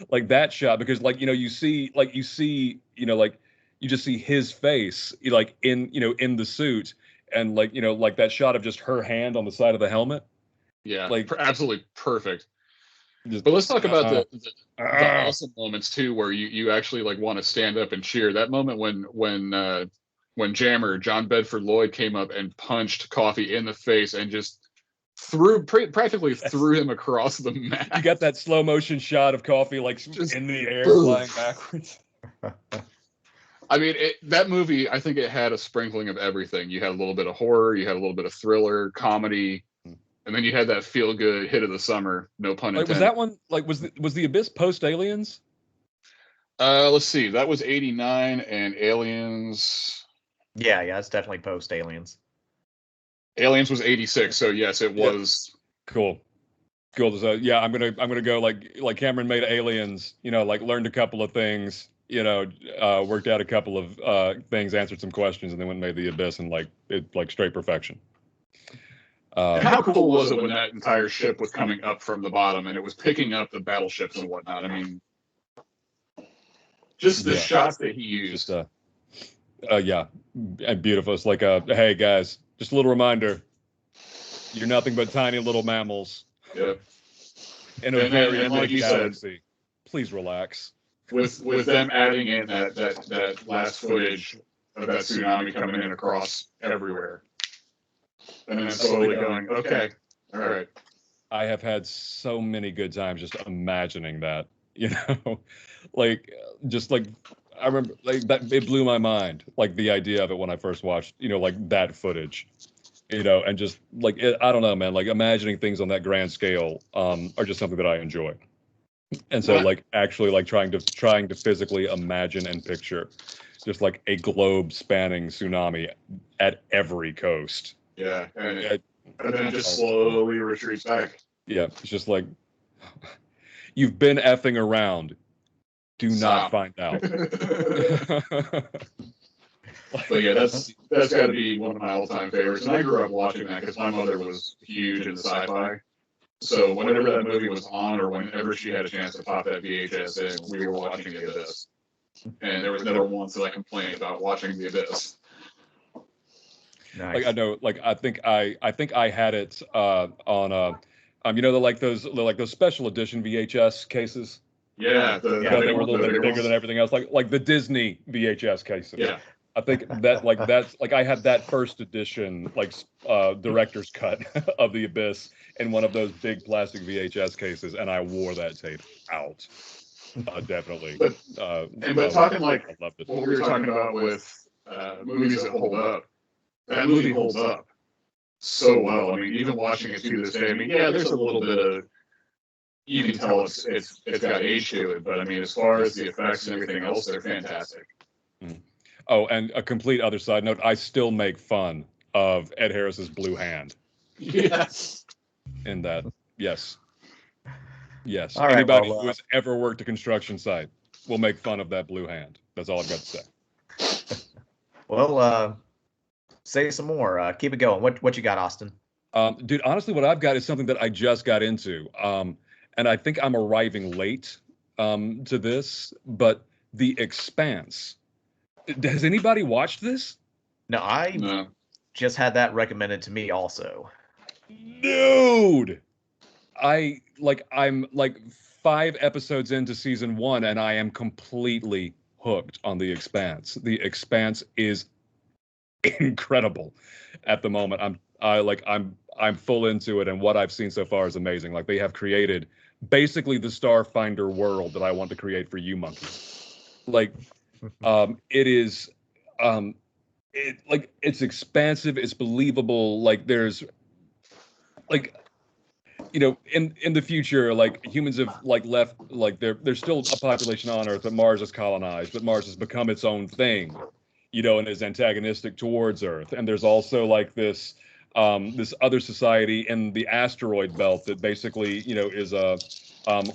Like, that shot, because, like, you just see his face, like, in the suit, and, like, like that shot of just her hand on the side of the helmet. Yeah, like, absolutely perfect. But let's talk about the awesome moments too, where you actually, like, want to stand up and cheer. That moment when Jammer, John Bedford Lloyd, came up and punched Coffee in the face and just practically threw him across the map. You got that slow motion shot of Coffee, like, just in the air, flying backwards. I mean, that movie, I think it had a sprinkling of everything. You had a little bit of horror, you had a little bit of thriller, comedy, and then you had that feel good hit of the summer. No pun intended. Was that one, like, was the Abyss post Aliens? Let's see. That was 89, and Aliens. Yeah, it's definitely post Aliens. Aliens was 86, so yes, it was. Cool. So yeah, I'm gonna go like Cameron made Aliens. Like, learned a couple of things. Worked out a couple of things, answered some questions, and then went and made The Abyss, and, like, straight perfection. How cool was it when that entire ship was coming up from the bottom and it was picking up the battleships and whatnot? I mean, just the shots that he used. Yeah, and beautiful. It's like hey guys, just a little reminder, you're nothing but tiny little mammals. Yeah. In a very big galaxy. Please relax. With them adding in that last footage of that tsunami coming in across everywhere. And then slowly going, okay, all right. I have had so many good times just imagining that. you know, like just like I remember like that it blew my mind, like the idea of it when I first watched, like that footage, and just like I don't know, man, like imagining things on that grand scale are just something that I enjoy. And so like actually like trying to physically imagine and picture just like a globe spanning tsunami at every coast. Yeah, and then it just slowly retreats back. Yeah, it's just like you've been effing around. Do not find out. But yeah, that's got to be one of my all-time favorites. And I grew up watching that because my mother was huge into sci-fi. So whenever that movie was on, or whenever she had a chance to pop that VHS in, we were watching The Abyss. And there was never once that I complained about watching The Abyss. Nice. Like I know, like I think I had it on those special edition VHS cases. Yeah, they were a little bit bigger than everything else, like the Disney VHS cases. Yeah. I think that's I had that first edition director's cut of The Abyss in one of those big plastic VHS cases, and I wore that tape out. Definitely. But talking like I loved it. What we were talking about with movies that hold up, that movie holds up so well. I mean, even watching it to this day, I mean, yeah, there's a little bit of, you can tell it's got age to it, but I mean, as far as the effects and everything else, they're fantastic. Oh, and a complete other side note, I still make fun of Ed Harris's blue hand. Yes. In that, yes. Yes. All right, anybody who has ever worked a construction site will make fun of that blue hand. That's all I've got to say. Well, say some more. Keep it going. What you got, Austin? Dude, honestly, what I've got is something that I just got into. And I think I'm arriving late to this, but The Expanse. Has anybody watched this? No, I just had that recommended to me also. Dude, I'm 5 episodes into season 1, and I am completely hooked on The Expanse. The Expanse is incredible at the moment. I'm full into it, and what I've seen so far is amazing. Like, they have created basically the Starfinder world that I want to create for you monkeys. Like, it is it's expansive, it's believable. Like, there's in the future, like, humans have left, there's still a population on Earth, but Mars is colonized, but Mars has become its own thing, and is antagonistic towards Earth. And there's also this other society in the asteroid belt that basically is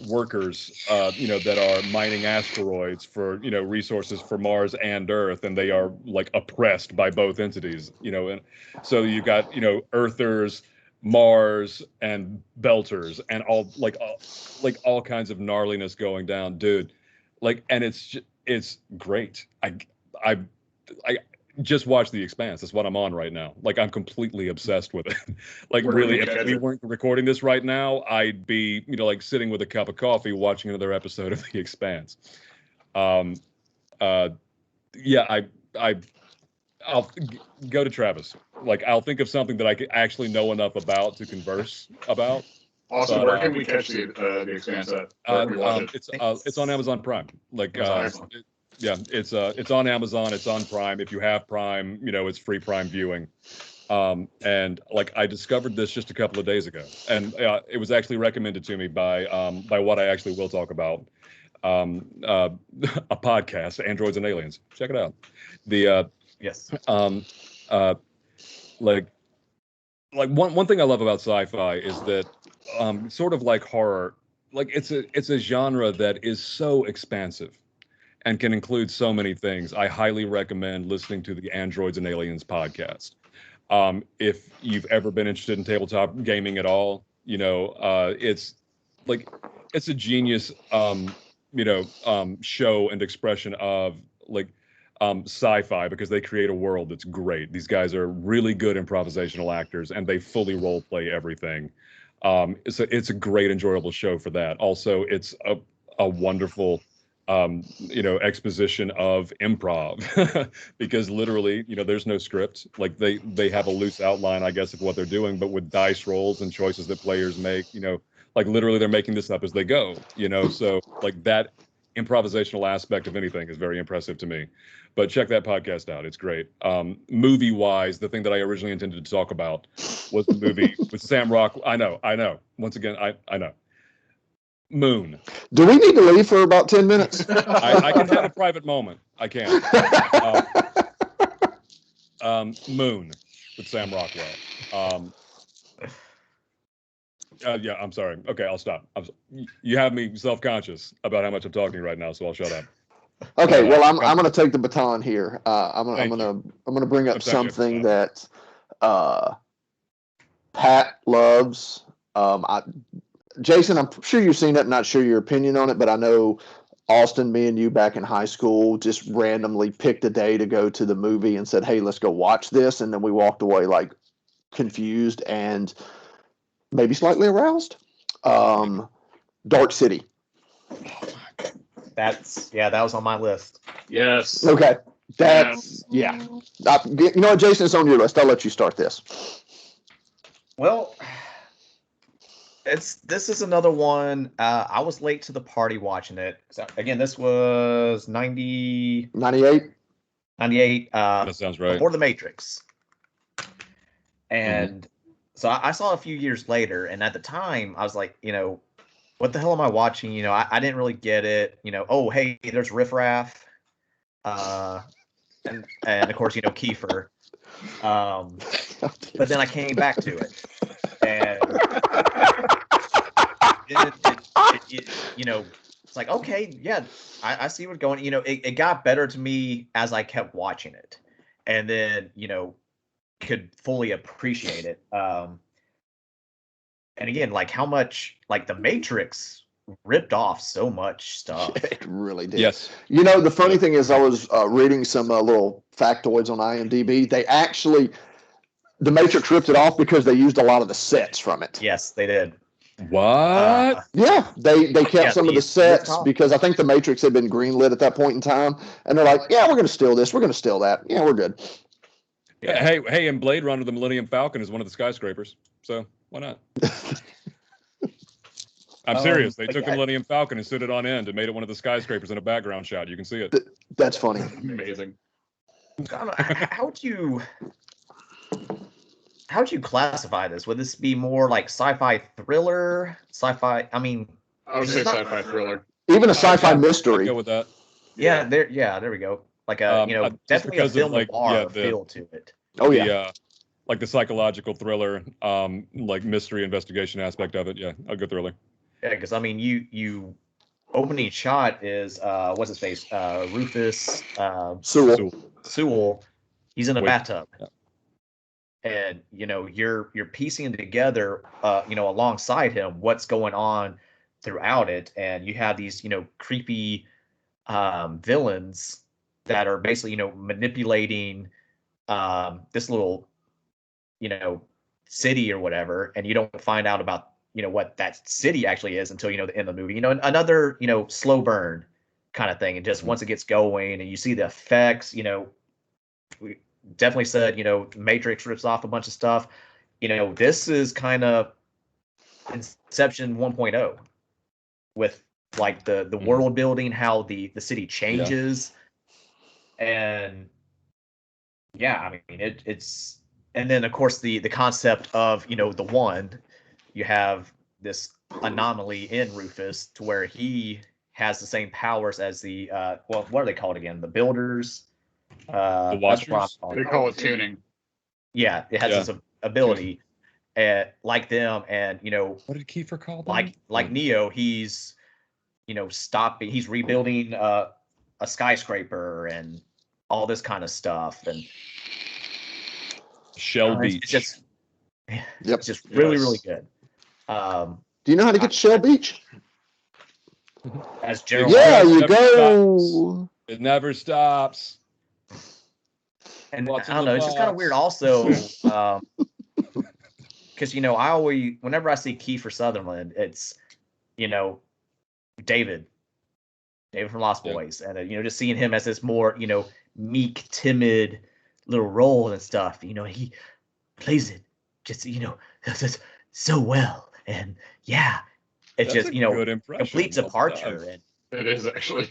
workers that are mining asteroids for resources for Mars and Earth, and they are oppressed by both entities, and so you've got Earthers, Mars, and Belters, and all kinds of gnarliness going down, dude. And it's great. I just watched The Expanse. That's what I'm on right now. I'm completely obsessed with it. Really, if we weren't recording this right now, I'd be sitting with a cup of coffee watching another episode of The Expanse. I'll go to Travis. I'll think of something that I could actually know enough about to converse about. Also, where can we catch the Expanse at? It's on Amazon Prime. Yeah, it's on Amazon. It's on Prime. If you have Prime, it's free Prime viewing. And I discovered this just a couple of days ago, and it was actually recommended to me by what I actually will talk about, a podcast, Androids and Aliens. Check it out. Yes. One thing I love about sci-fi is that sort of like horror, it's a genre that is so expansive and can include so many things. I highly recommend listening to the Androids and Aliens podcast. If you've ever been interested in tabletop gaming at all, it's a genius show and expression of sci-fi, because they create a world that's great. These guys are really good improvisational actors, and they fully role play everything. So it's a great, enjoyable show for that. Also, it's a wonderful exposition of improv, because literally, there's no script. They have a loose outline, I guess, of what they're doing, but with dice rolls and choices that players make, like literally they're making this up as they go, you know. So like that improvisational aspect of anything is very impressive to me. But check that podcast out; it's great. Movie wise, the thing that I originally intended to talk about was the movie with Sam Rock. I know. Once again, I know. Moon. Do we need to leave for about 10 minutes? I can have a private moment. I can. Moon with Sam Rockwell. Yeah, I'm sorry. Okay, I'll stop. You have me self-conscious about how much I'm talking right now, so I'll shut up. Okay, well, I'm going to take the baton here. I'm Thank going to bring up Sometimes you have to something stop. that Pat loves. Jason, I'm sure you've seen it. Not sure your opinion on it, but I know Austin, me and you back in high school just randomly picked a day to go to the movie and said, "Hey, let's go watch this," and then we walked away like confused and maybe slightly aroused. Dark City. That was on my list. Yes. Okay. That's yeah. You know what, Jason, it's on your list. I'll let you start this. Well, this is another one. I was late to the party watching it. So, again, this was 98. 98. That sounds right. Before The Matrix. And so I saw it a few years later, and at the time I was like, what the hell am I watching? I didn't really get it. Oh, hey, there's Riff Raff. And of course, Kiefer. But then I came back to it. And it's like, okay, yeah, I see what's going. It got better to me as I kept watching it, and then could fully appreciate it. And again, like how much like The Matrix ripped off so much stuff. It really did. Yes. The funny thing is, I was reading some little factoids on IMDb. The Matrix ripped it off because they used a lot of the sets from it. Yes, they did. What? Yeah, they kept some of the sets because I think The Matrix had been greenlit at that point in time, and they're like, yeah, we're going to steal this, we're going to steal that. Yeah, we're good. Yeah. Hey, in Blade Runner, the Millennium Falcon is one of the skyscrapers, so why not? I'm serious. They took the Millennium Falcon and stood it on end and made it one of the skyscrapers in a background shot. You can see it. That's funny. Amazing. How would you classify this? Would this be more like sci-fi thriller? Sci-fi? I mean, I would say sci-fi thriller. Even a sci-fi mystery. I'd go with that. Yeah, there we go. Like definitely a film noir feel to it. Oh yeah. Like the psychological thriller, like mystery investigation aspect of it. Yeah, I'll go thriller. Yeah, because I mean, you opening shot is what's his face? Rufus Sewell. He's in a bathtub. Yeah. And you're piecing together alongside him what's going on throughout it, and you have these creepy villains that are basically manipulating this little city or whatever, and you don't find out about what that city actually is until the end of the movie. Another slow burn kind of thing, and just once it gets going and you see the effects, we definitely said Matrix rips off a bunch of stuff. This is kind of Inception 1.0 with like the world building, how the city changes. And yeah, I mean it's, and then of course the concept of the one, you have this anomaly in Rufus to where he has the same powers as the what are they called again, the builders, the Watchers. They call it tuning. Yeah, it has this ability like them, and what did Kiefer call them? Like Neo, he's he's rebuilding a skyscraper and all this kind of stuff, and Shell Beach. It's just really good. Do you know how to get to Shell Beach? As Gerald, yeah, you go. It never stops. And I don't know, it's just kind of weird also, because I always, whenever I see Kiefer Sutherland, it's David from Lost Boys, and just seeing him as this more meek, timid little role and stuff. He plays it just so well, and yeah, it's That's just a good impression. complete departure. And It is actually.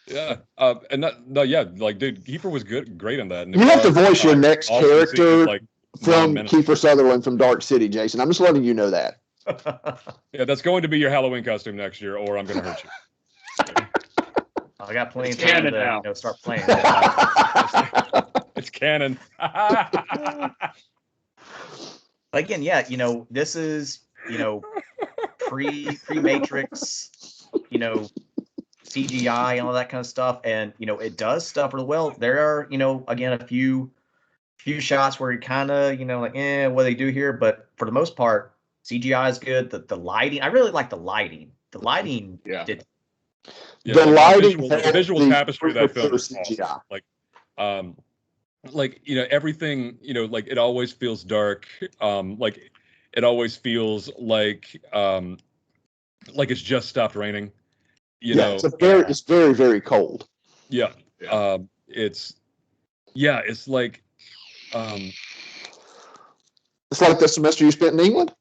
Yeah, and yeah, like, dude, Kiefer was great in that. And You have to voice your next awesome scene, character like from 9 minutes. Kiefer Sutherland from Dark City, Jason. I'm just letting you know that. Yeah, that's going to be your Halloween costume next year, or I'm going to hurt you. I got plenty of It's time canon to now. start playing. It's canon. Again, yeah, this is pre Matrix, CGI and all that kind of stuff, and it does stuff really well. There are again a few shots where you kind of like what do they do here, but for the most part CGI is good. The lighting, I really like the lighting. The lighting did. Yeah, the lighting, the visual tapestry of that film is CGI. Awesome. Like everything, like it always feels dark. Like it always feels like it's just stopped raining. It's very, very cold. Yeah. It's like it's like the semester you spent in England.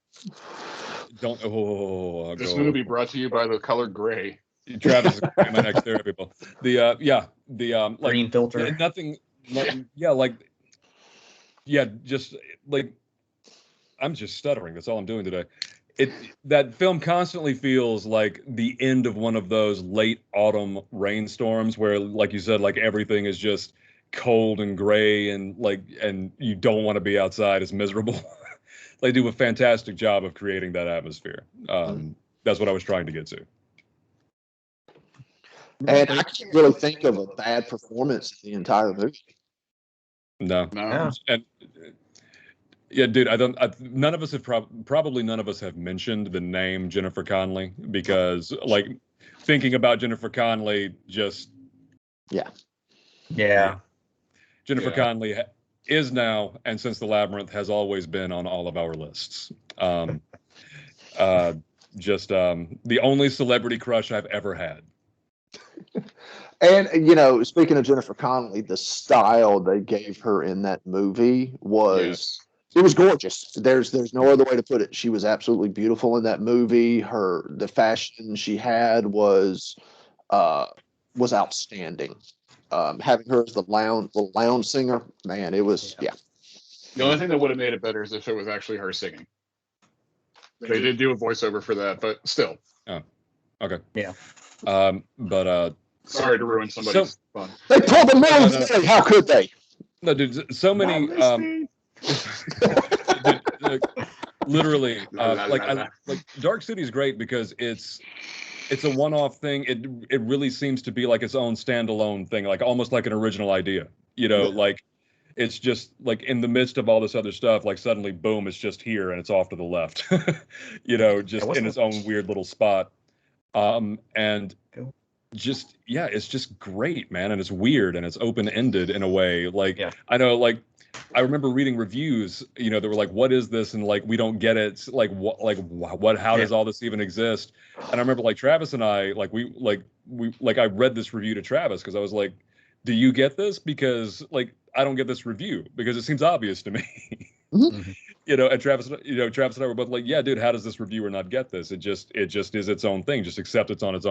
This movie brought to you by the color gray. Travis is my next therapy bill. The Green filter. Nothing. Just like I'm just stuttering. That's all I'm doing today. That film constantly feels like the end of one of those late autumn rainstorms where, like you said, like everything is just cold and gray and you don't want to be outside. It's miserable. They do a fantastic job of creating that atmosphere. That's what I was trying to get to. And I can't really think of a bad performance in the entire movie. No. And yeah, dude, none of us have probably none of us have mentioned the name Jennifer Connelly because thinking about Jennifer Connelly just Jennifer Connelly is now, and since The Labyrinth, has always been on all of our lists. Just the only celebrity crush I've ever had. And speaking of Jennifer Connelly, the style they gave her in that movie was it was gorgeous. There's no other way to put it. She was absolutely beautiful in that movie. The fashion she had was outstanding. Having her as the lounge singer, man, it was The only thing that would have made it better is if it was actually her singing. They did do a voiceover for that, but still. Oh, okay. Yeah. But sorry to ruin somebody's fun. They pulled the movie. How could they? No, dude. So many. Literally, Dark City is great because it's a one-off thing. It really seems to be like its own standalone thing, like almost like an original idea. Like it's just like in the midst of all this other stuff, like suddenly, boom, it's just here and it's off to the left. Just in its own weird little spot. And just it's just great, man, and it's weird and it's open-ended in a way. I know, I remember reading reviews, that were like, "What is this?" and we don't get it. It's what? How does all this even exist? And I remember Travis and I, I read this review to Travis because I was like, "Do you get this?" Because I don't get this review because it seems obvious to me. Mm-hmm. And Travis and I were both like, "Yeah, dude, how does this reviewer not get this? It just is its own thing. Just accept it on its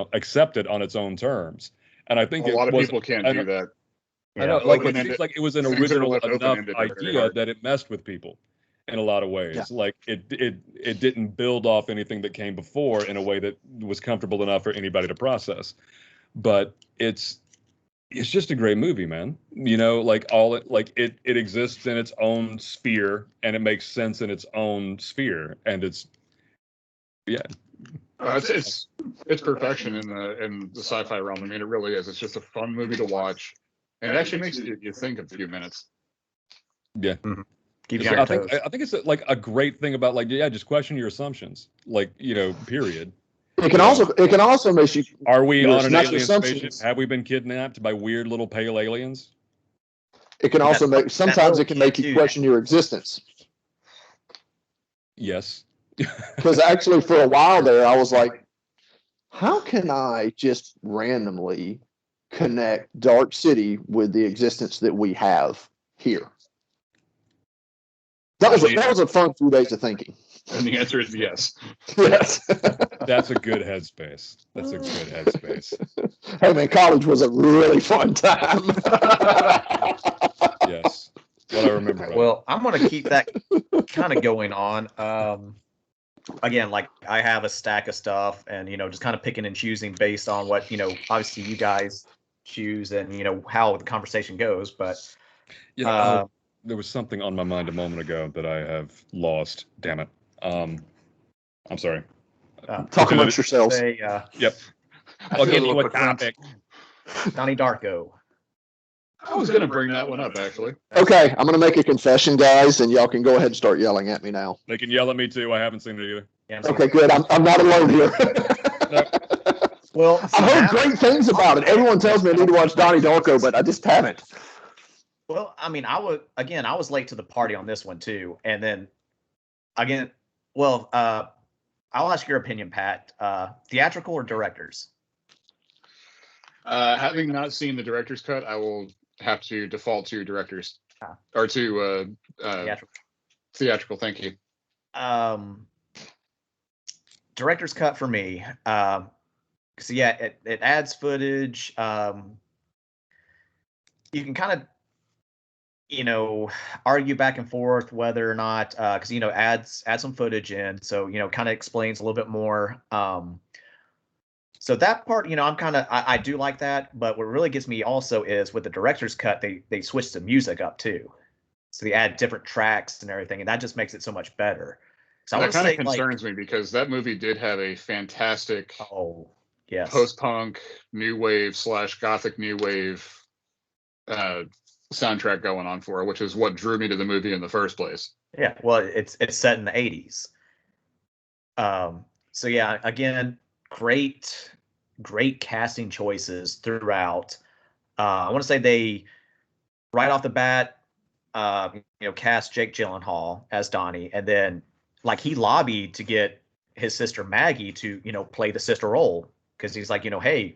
own terms." And I think a lot of people can't do that. I know, it seems like it was an original enough idea that it messed with people in a lot of ways. Yeah. It didn't build off anything that came before in a way that was comfortable enough for anybody to process. But it's just a great movie, man. It exists in its own sphere and it makes sense in its own sphere, and it's perfection in the sci-fi realm. I mean, it really is. It's just a fun movie to watch. And it actually makes you think a few minutes. Yeah. Mm-hmm. I think it's a great thing about just question your assumptions. Period. It can also make you. Are we on an alien spaceship? Have we been kidnapped by weird little pale aliens? It can also sometimes it can make you question your existence. Yes. Because actually, for a while there, I was like, how can I just randomly connect Dark City with the existence that we have here? That was a fun few days of thinking. And the answer is yes. Yes. That's a good headspace. Hey man, college was a really fun time. Yes. What I remember. Well, I'm gonna keep that kind of going on. Again, like I have a stack of stuff, and just kind of picking and choosing based on what obviously you guys choose, and how the conversation goes. But there was something on my mind a moment ago that I have lost. Damn it. I'm sorry. Talk amongst yourselves. Yep. I'll give you a topic. Donnie Darko. I was going to bring that one up, actually. Okay, I'm going to make a confession, guys, and y'all can go ahead and start yelling at me now. They can yell at me, too. I haven't seen it either. Yeah, okay, good. I'm not alone here. Well, I've heard great things about it. Everyone tells me I need to watch Donnie Darko, but I just haven't. Well, I mean, I was late to the party on this one, too. And then, again, well, I'll ask your opinion, Pat. Theatrical or directors? Having not seen the director's cut, I will have to default to directors or to theatrical. Thank you. Director's cut for me. So yeah, it adds footage. You can kind of argue back and forth whether or not because adds some footage in, so kind of explains a little bit more. So that part, I do like that, but what really gets me also is with the director's cut, they switch the music up too. So they add different tracks and everything, and that just makes it so much better. So that kind of concerns me because that movie did have a fantastic post-punk, new wave / gothic new wave soundtrack going on for it, which is what drew me to the movie in the first place. Yeah, well, it's set in the 80s. So yeah, again, great casting choices throughout. I want to say they right off the bat cast Jake Gyllenhaal as Donnie, and then like he lobbied to get his sister Maggie to play the sister role, because he's like, hey,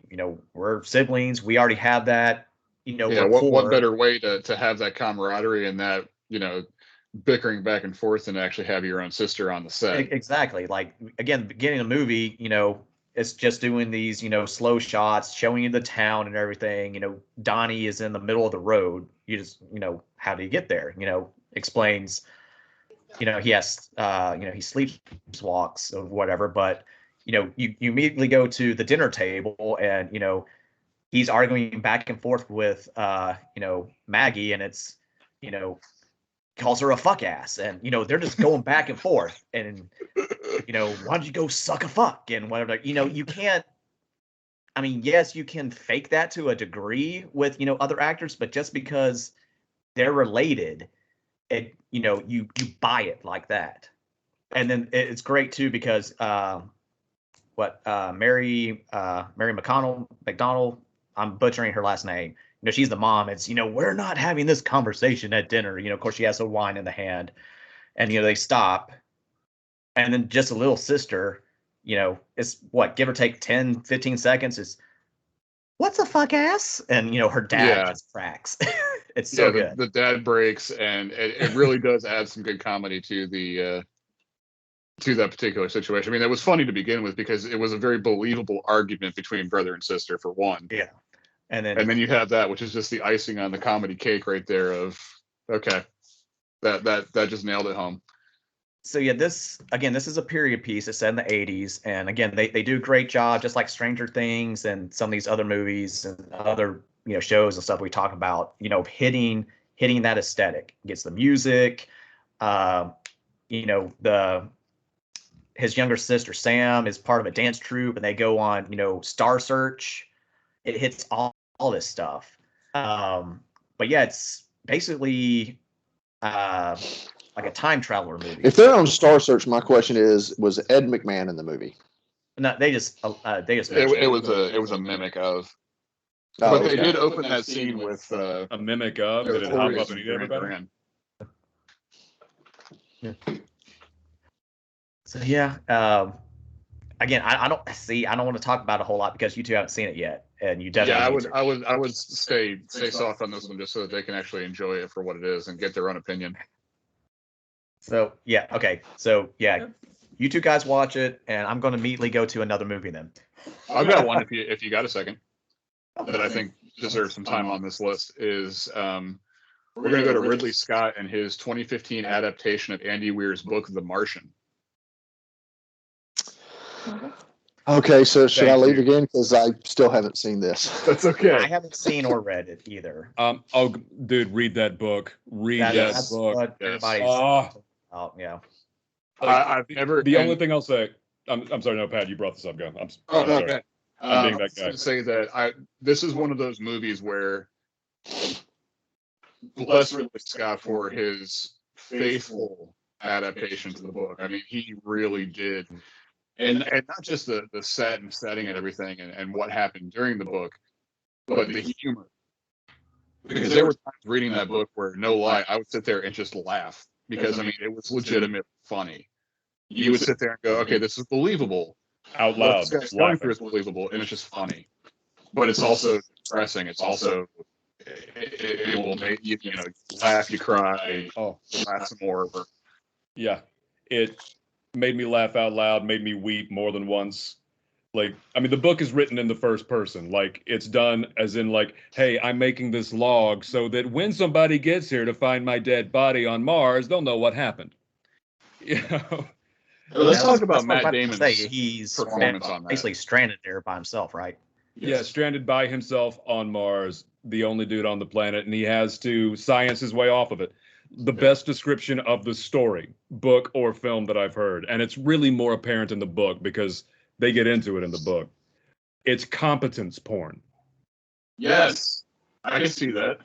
we're siblings, we already have that. What better way to have that camaraderie and that bickering back and forth than to actually have your own sister on the set. Exactly. Like, again, the beginning of the movie, it's just doing these, slow shots, showing you the town and everything. Donnie is in the middle of the road. You just, how do you get there? Explains, he has, he sleepwalks or whatever, but, you immediately go to the dinner table and, he's arguing back and forth with, Maggie, and it's, calls her a fuck ass, and they're just going back and forth, and why don't you go suck a fuck and whatever. You can't, I mean, yes, you can fake that to a degree with other actors, but just because they're related, it you buy it like that. And then it's great too because Mary McDonald, I'm butchering her last name. She's the mom. It's, we're not having this conversation at dinner. Of course, she has a wine in the hand, and, they stop. And then just a little sister, it's what, give or take 10, 15 seconds, is, what's the fuck ass? And, her dad just cracks. It's so good. The dad breaks, and it really does add some good comedy to to that particular situation. I mean, it was funny to begin with because it was a very believable argument between brother and sister, for one. Yeah. And then you have that, which is just the icing on the comedy cake right there of, okay, that just nailed it home. So yeah, this is a period piece. It's set in the 80s. And again, they do a great job, just like Stranger Things and some of these other movies and other, shows and stuff we talk about, hitting that aesthetic. Gets the music, his younger sister, Sam, is part of a dance troupe, and they go on, Star Search. It hits all this stuff. But yeah, it's basically like a time traveler movie. If they're on Star Search, my question is, was Ed McMahon in the movie? No, they just it was a mimic of. But they did open that scene with a mimic of. Did it hop up and eat everybody? Yeah. So yeah, again, I don't want to talk about it a whole lot because you two haven't seen it yet, and you definitely. Yeah, I would stay soft on this one just so that they can actually enjoy it for what it is and get their own opinion. So yeah, okay. So yeah, you two guys watch it, and I'm going to immediately go to another movie then. I've got one if you got a second that I think deserves some time on this list is we're going to go to Ridley Scott and his 2015 adaptation of Andy Weir's book, The Martian. Okay, so should I Thank leave you. again? Because I still haven't seen this. That's okay. I haven't seen or read it either. Oh, dude, read that book. Read That's that book. what Yes. everybody's Oh, yeah. I've never. The only thing I'll say, I'm sorry, no, Pat, you brought this up. Go. I'm no, sorry. okay. I'm being I that was guy. going to say that this is one of those movies where bless Ridley Scott for his faithful adaptation to the book. I mean, he really did. And not just the set and setting and everything and what happened during the book, but the humor. Because there were times reading that book where, no lie, I would sit there and just laugh. Because, I mean, it was legitimately funny. You would sit there and go, okay, this is believable. Out What loud. this guy's going through Laughing. is believable, and it's just funny. But it's also depressing. It's also, it will make you, laugh, you cry, Oh, laugh some more. yeah. It made me laugh out loud, made me weep more than once. Like, I mean, the book is written in the first person. Like, it's done as in, like, hey, I'm making this log so that when somebody gets here to find my dead body on Mars, they'll know what happened. You know? Let's talk about That's what Matt I'm Damon's say. He's performance on that. basically stranded there by himself, right? Yeah, stranded by himself on Mars, the only dude on the planet, and he has to science his way off of it. The best description of the story, book or film that I've heard, and it's really more apparent in the book because they get into it in the book. It's competence porn. Yes, I can see that.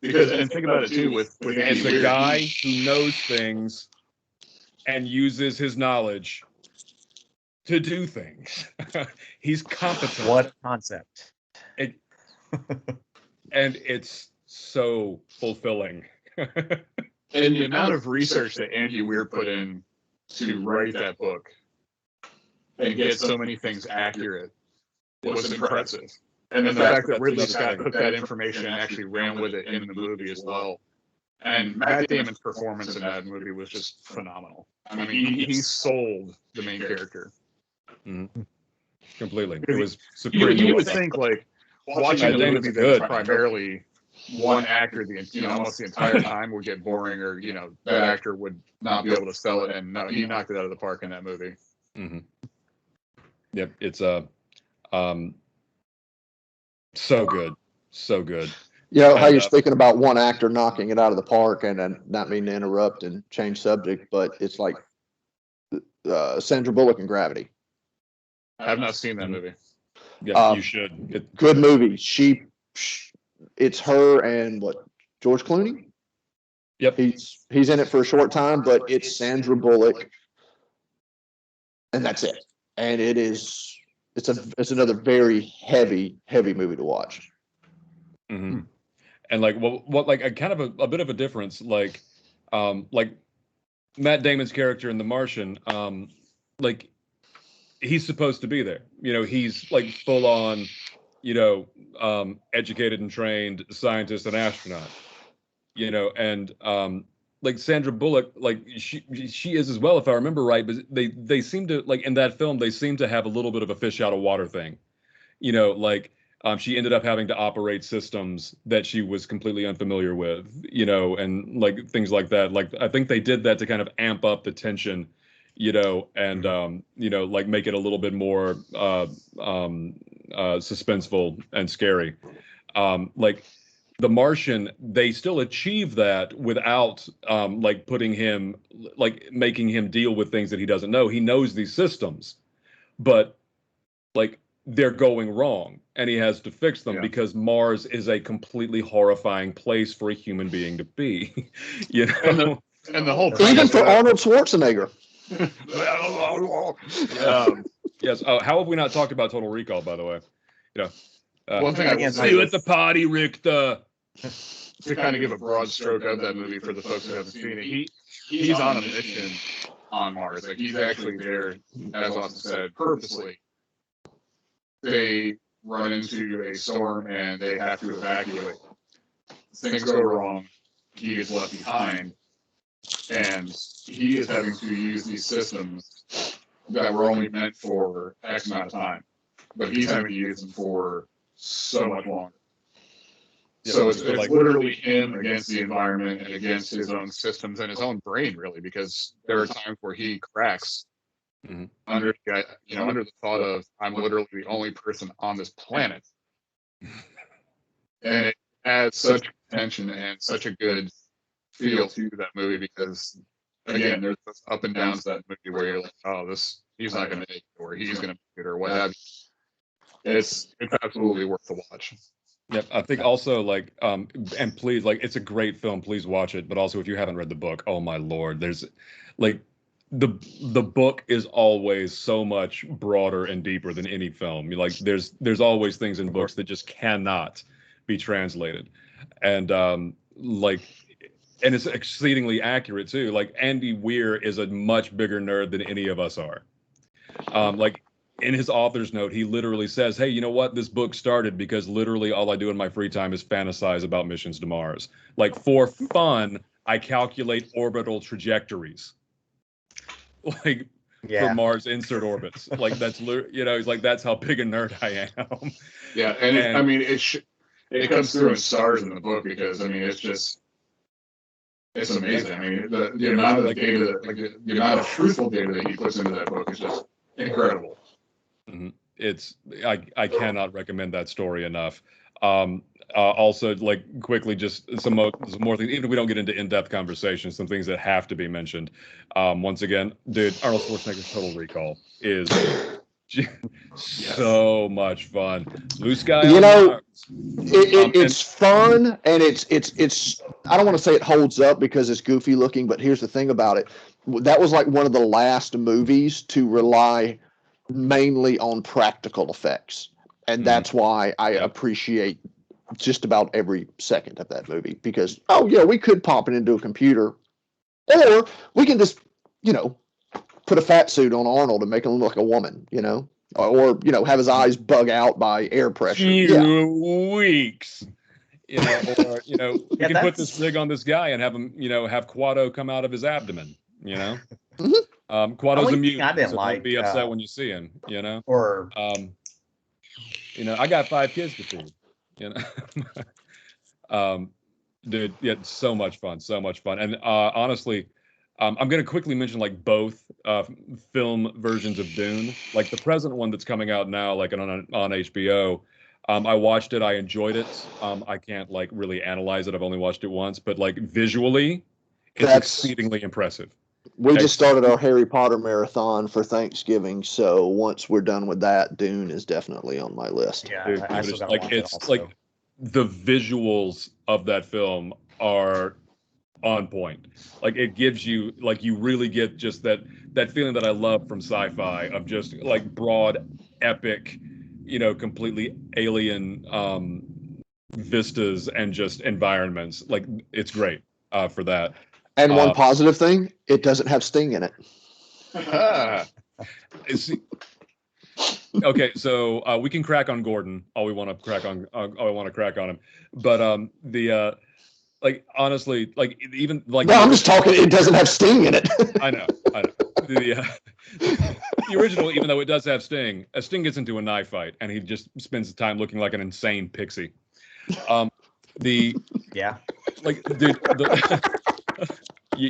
Because, and think about it too, with Andy It's a Weir, guy who knows things and uses his knowledge to do things. He's competent. What concept? And it's so fulfilling. And the amount of research that Andy Weir put in to write that book and get so many things accurate was impressive. And then the fact that Ridley Scott took that information and actually ran with it in the movie as well. And Matt Damon's performance in that movie was just phenomenal. I mean, he sold the main character. Mm-hmm. Completely. It was supreme. You would think, like, watching a movie that is primarily one actor almost the entire time would get boring, or that actor would not be able to sell it. And no, he knocked it out of the park in that movie. Mm-hmm. Yep, it's so good, so good. How you're speaking about one actor knocking it out of the park, and not mean to interrupt and change subject, but it's like Sandra Bullock in Gravity. I have not seen that movie. Yeah, you should. Good movie. It's her and George Clooney. Yep, he's in it for a short time, but it's Sandra Bullock, and that's it. And it's another very heavy movie to watch. Mm-hmm. And like what like a kind of a bit of a difference, like Matt Damon's character in The Martian, like he's supposed to be there. He's like full on, educated and trained scientist and astronaut. And like Sandra Bullock, like she is as well, if I remember right. But they seem to, like, in that film, they seem to have a little bit of a fish out of water thing. Like she ended up having to operate systems that she was completely unfamiliar with, and like things like that. Like I think they did that to kind of amp up the tension, and like make it a little bit more suspenseful and scary. Like The Martian, they still achieve that without like putting him, like making him deal with things that he doesn't know. He knows these systems, but like they're going wrong, and he has to fix them because Mars is a completely horrifying place for a human being to be. And the whole even for Arnold Schwarzenegger. Yes. How have we not talked about Total Recall, by the way? One thing I can see you at the party, Richter. To kind of give a broad stroke of that movie for the folks who haven't seen it, he's on a mission on Mars. Like, he's actually there, as Austin said, purposely. They run into a storm and they have to evacuate. Things go wrong. He gets left behind. and he is having to use these systems that were only meant for X amount of time, but he's having to use them for so much longer. So it's literally him against the environment and against his own systems and his own brain, really, because there are times where he cracks under the thought of, I'm literally the only person on this planet. And it adds such tension and such a good feel to that movie because, again, there's this up and downs to that movie where you're like, oh, he's not going to make it, or he's going to make it, or what have you. It's absolutely worth the watch. Yep, I think also like and please, like, it's a great film, please watch it, but also if you haven't read the book, oh my lord, there's like the book is always so much broader and deeper than any film. Like there's always things in books that just cannot be translated. And like, and it's exceedingly accurate too. Like Andy Weir is a much bigger nerd than any of us are. Like in his author's note, he literally says, hey, you know what? This book started because literally all I do in my free time is fantasize about missions to Mars. Like for fun, I calculate orbital trajectories. Like for Mars insert orbits. Like that's, he's like, that's how big a nerd I am. Yeah. And I mean, it comes through in stars in the book because, I mean, it's amazing. I mean, the amount of data, like the amount of truthful data that he puts into that book is just incredible. It's I cannot recommend that story enough. Also, like quickly, just some more things. Even if we don't get into in-depth conversations, some things that have to be mentioned. Once again, dude, Arnold Schwarzenegger's Total Recall is so much fun. Blue Sky. It's fun, and it's. I don't want to say it holds up because it's goofy looking, but here's the thing about it. That was like one of the last movies to rely mainly on practical effects, and that's why I appreciate just about every second of that movie, because we could pop it into a computer, or we can just put a fat suit on Arnold and make him look like a woman, or have his eyes bug out by air pressure. Weeks. Or we can put this rig on this guy and have him have Quado come out of his abdomen. Quado's immune, so don't be upset when you see him, Or I got 5 kids to feed, dude, so much fun. And honestly, I'm going to quickly mention like both film versions of Dune, like the present one that's coming out now, like on HBO. I watched it, I enjoyed it. I can't like really analyze it, I've only watched it once, but like visually, it's exceedingly impressive. We just started our Harry Potter marathon for Thanksgiving, so once we're done with that, Dune is definitely on my list. Yeah, dude, it's like the visuals of that film are on point. Like it gives you, like, you really get just that feeling that I love from sci-fi of just like broad, epic, completely alien vistas and just environments. Like it's great for that. And one positive thing, it doesn't have Sting in it. Okay, so we can crack on Gordon all we want to crack on. All I want to crack on him, but like honestly, like even like. No, I'm just talking. It doesn't have Sting in it. I know. The original, even though it does have Sting, Sting gets into a knife fight and he just spends the time looking like an insane pixie. Like, dude,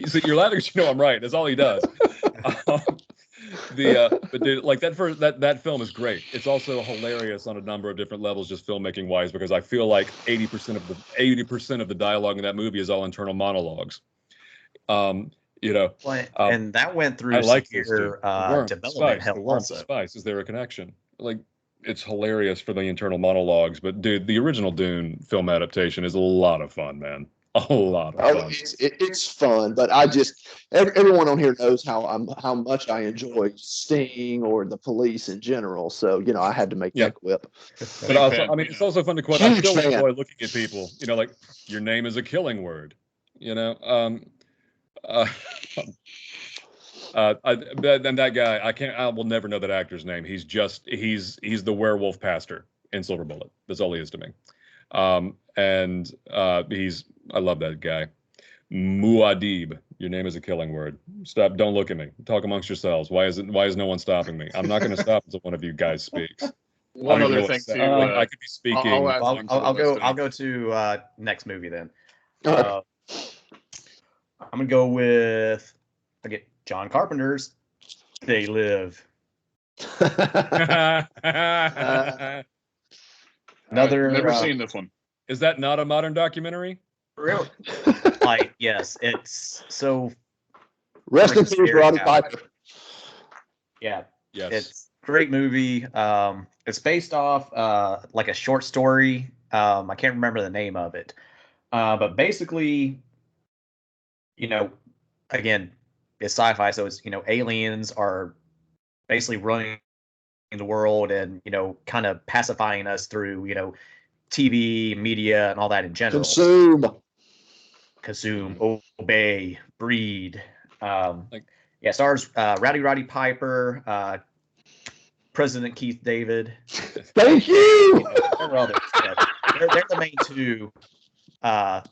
so you're laughing because I'm right. That's all he does. But dude, like that film is great. It's also hilarious on a number of different levels, just filmmaking wise, because I feel like 80% of the dialogue in that movie is all internal monologues. And that went through. I like this development. The worm spice. Is there a connection? Like, it's hilarious for the internal monologues, but dude, the original Dune film adaptation is a lot of fun, man. A lot of fun. It's fun, but I just everyone on here knows how much I enjoy Sting or the Police in general. So I had to make that quip. But also, I mean, it's also fun to quote. I still enjoy looking at people. Like, your name is a killing word. And that guy, I will never know that actor's name. He's the werewolf pastor in Silver Bullet. That's all he is to me. I love that guy. Muad'Dib. Your name is a killing word. Stop. Don't look at me. Talk amongst yourselves. Why is no one stopping me? I'm not going to stop until one of you guys speaks. One other thing too. I could be speaking. I'll go to next movie then. All right. I'm gonna go with John Carpenter's They Live. Another. Never seen this one. Is that not a modern documentary? Really? Yes, it's so. Rest in peace, Roddy Piper. Yeah. Yes. It's a great movie. It's based off like a short story. I can't remember the name of it. But basically, again, it's sci-fi, so it's aliens are basically running the world and kind of pacifying us through TV, media, and all that in general. Consume, obey, breed. Stars Roddy Piper, President Keith David. Thank you. They're the main two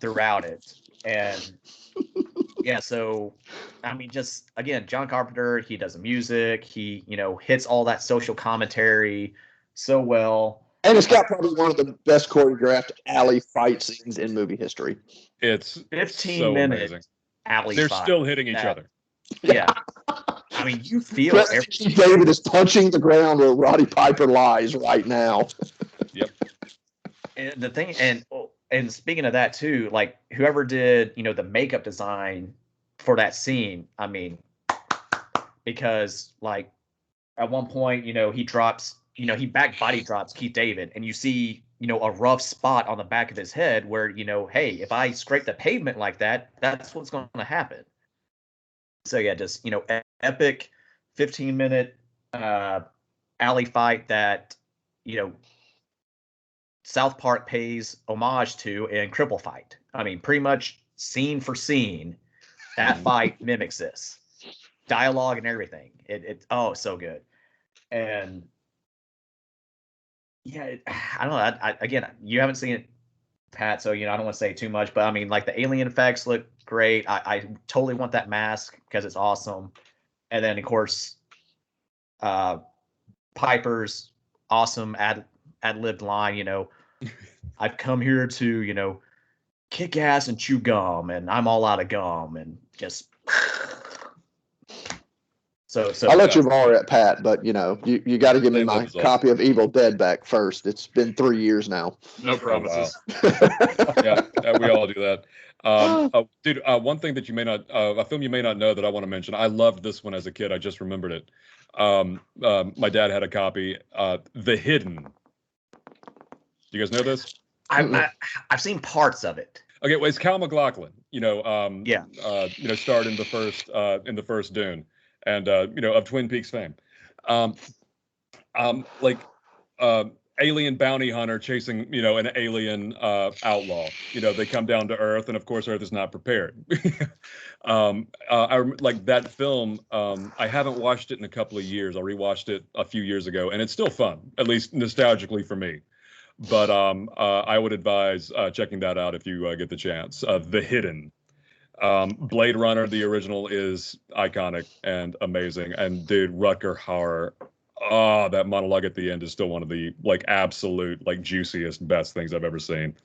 throughout it, and so I mean, just again, John Carpenter, he does the music, he hits all that social commentary so well. And it's got probably one of the best choreographed alley fight scenes in movie history. It's 15-minute amazing. alley They're fight. still hitting each other. Yeah. I mean, you feel President David is punching the ground where Roddy Piper lies right now. Yep. And the thing, and speaking of that too, like whoever did, the makeup design for that scene, I mean, because like at one point, he drops, he back body drops Keith David, and you see, a rough spot on the back of his head where, hey, if I scrape the pavement like that, that's what's going to happen. So yeah, just, epic 15-minute alley fight that, South Park pays homage to in Cripple Fight. I mean, pretty much scene for scene, that fight mimics this. Dialogue and everything. It's so good. And yeah, I don't know. Again, you haven't seen it, Pat, so I don't want to say too much, but I mean, like the alien effects look great. I totally want that mask because it's awesome. And then of course, Piper's awesome ad-libbed line, I've come here to, kick ass and chew gum, and I'm all out of gum, and just so I'll let you borrow it, Pat, but you got to give me my copy of Evil Dead back first. It's been 3 years now. No promises. Yeah, we all do that. Dude, one thing that you may not, a film you may not know that I want to mention. I loved this one as a kid. I just remembered it. My dad had a copy. The Hidden. Do you guys know this? I've seen parts of it. Okay, well, it's Cal MacLachlan. Starred in the first Dune, and of Twin Peaks fame. Alien bounty hunter chasing, an alien outlaw. They come down to Earth, and of course, Earth is not prepared. I like that film. I haven't watched it in a couple of years. I rewatched it a few years ago, and it's still fun, at least nostalgically for me. But I would advise checking that out if you get the chance. The Hidden. Blade Runner, the original, is iconic and amazing. And dude, Rutger Hauer. Oh, that monologue at the end is still one of the absolute juiciest, best things I've ever seen.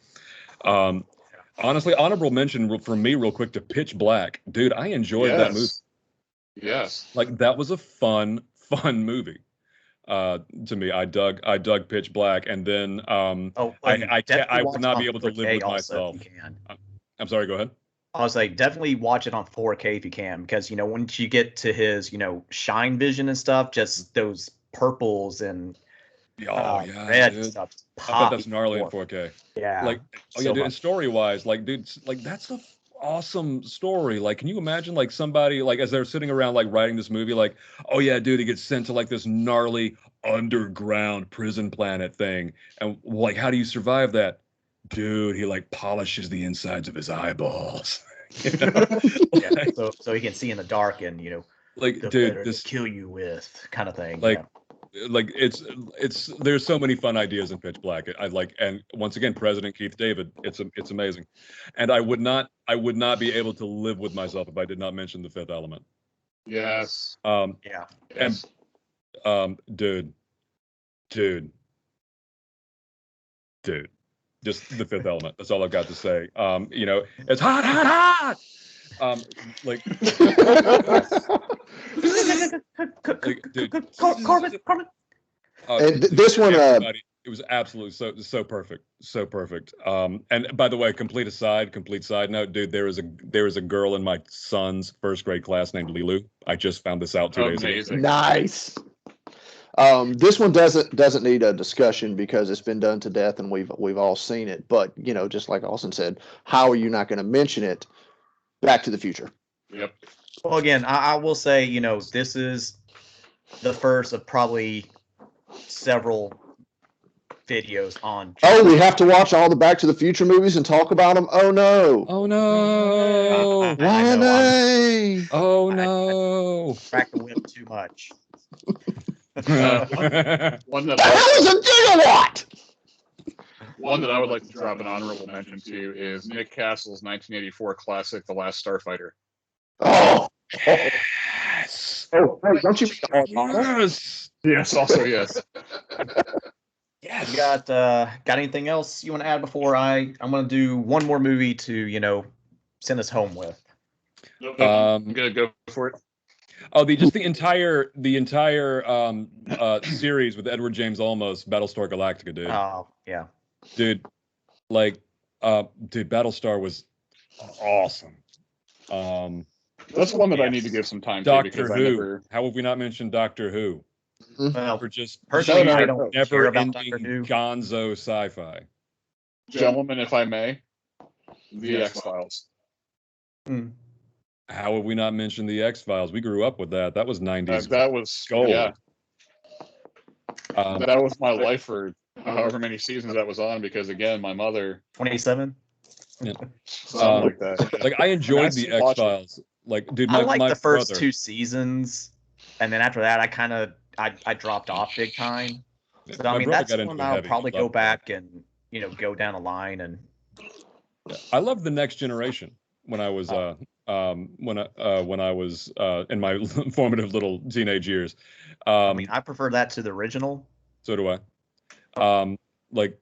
Honestly, honorable mention for me real quick to Pitch Black. Dude, I enjoyed that movie. Yes. That was a fun movie. To me, I dug Pitch Black, and then I will not be able to live with myself. I'm sorry, go ahead. I was like, definitely watch it on 4K if you can, because once you get to his shine vision and stuff, just those purples and red and stuff. I bet that's gnarly in 4K. Yeah. Dude, and story-wise, dude, that's a awesome story. Can you imagine somebody as they're sitting around writing this movie, oh yeah, dude, he gets sent to this gnarly underground prison planet thing, and how do you survive that? Dude, he polishes the insides of his eyeballs. So he can see in the dark and dude, this kill you with kind of thing. like it's there's so many fun ideas in Pitch Black. I like, and once again, President Keith David. It's amazing, and I would not be able to live with myself if I did not mention The Fifth Element. Yes. Yeah. Yes. And dude, just The Fifth Element. That's all I've got to say. You know, it's hot. Like, dude, Corbin. And this one, everybody, it was absolutely so perfect, so perfect. And by the way, complete side note, dude, there is a girl in my son's first grade class named Lilu. I just found this out 2 days ago. Amazing. nice. This one doesn't need a discussion because it's been done to death and we've all seen it. But you know, just like Austin said, how are you not going to mention it? Back to the Future. Yep. Well, again, I will say, you know, this is the first of probably several videos on. Oh, we have to watch all the Back to the Future movies and talk about them. Oh no! Oh no! Why they? Oh no! Crack the whip too much. One that That was a gigawatt. One that I would like to drop an honorable mention to is Nick Castle's 1984 classic, The Last Starfighter. Oh, Yes. oh, hey, don't you? Yes. Yes, also yes. You got anything else you want to add before I'm going to do one more movie to, you know, send us home with? Nope, I'm gonna go for it. Oh, the entire series with Edward James Olmos, Battlestar Galactica, dude. Oh, yeah. Dude, like, dude, Battlestar was awesome. That's one that I need to give some time to Doctor because I Who. never. How have we not mentioned Doctor Who? Well, For just personally, No, I don't care never about ending Doctor Who. gonzo sci-fi. Gentlemen, if I may, The X-Files. Hmm. How have we not mentioned the X-Files? We grew up with that. That was 90s. That was gold. Yeah, Um, that was my life for however many seasons that was on. Because again, my mother, 27. something like that. like I enjoyed the still watch it. X-Files. Like, dude, I my like the first brother, 2 seasons, and then after that, I dropped off big time. So my I mean, brother that's got into when it I'll heavy. probably He go loved back and, you know, go down the line and. I love The Next Generation when I was when I was in my formative little teenage years. I mean, I prefer that to the original. So do I. Like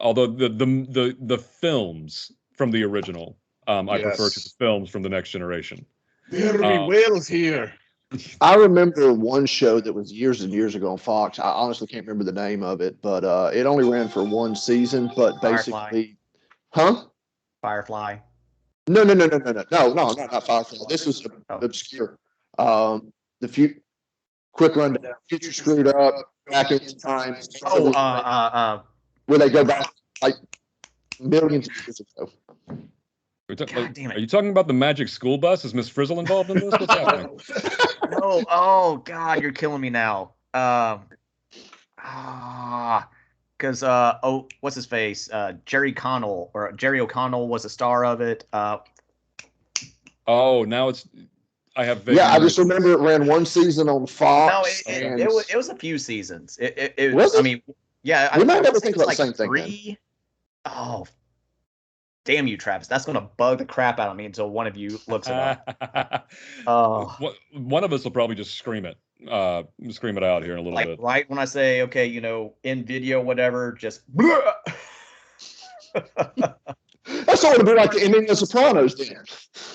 although the films from the original, I prefer to the Yes. films from The Next Generation. There be whales here. I remember one show that was years and years ago on Fox. I honestly can't remember the name of it, but it only ran for one season. But Firefly. basically, huh? Firefly. No, not Firefly. This was obscure. Quick rundown. Future screwed up. Back in time. Where they go back like millions of years ago. God damn it. Are you talking about the Magic School Bus? Is Miss Frizzle involved in this? What's happening? No, oh God, you're killing me now. Because what's his face? Jerry O'Connell was a star of it. Oh, now it's. I have. Yeah, I just remember it ran one season on Fox. No, and it was a few seasons. It was. I mean, yeah. We I might never think think about like the same thing. 3. Oh, damn you, Travis! That's gonna bug the crap out of me until one of you looks it up. One of us will probably just scream it out here in a little bit. Right when I say, okay, you know, in video, whatever, just. That's sort of be like the ending of Sopranos, then.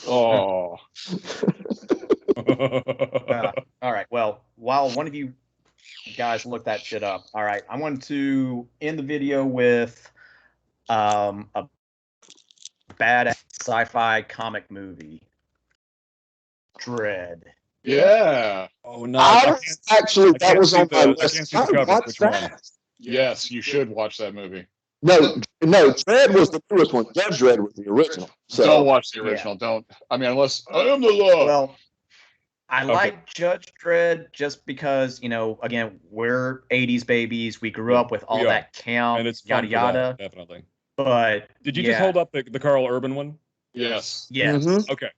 Oh. All right. Well, while one of you guys look that shit up, all right, I want to end the video with a bad sci-fi comic movie, Dread. Yeah. Oh no! That was on my list. I can't see the cover. Which one? Yes, you should watch that movie. No, Dredd was the newest one. Judge Dredd was the original. So Don't watch the original. Don't. I mean, unless I am the law. Well, I like Judge Dredd just because, you know, again, we're 80s babies. We grew up with all that camp, and it's yada yada. Definitely. But did you just hold up the Carl Urban one? Yes. Yes. Mhm. Okay.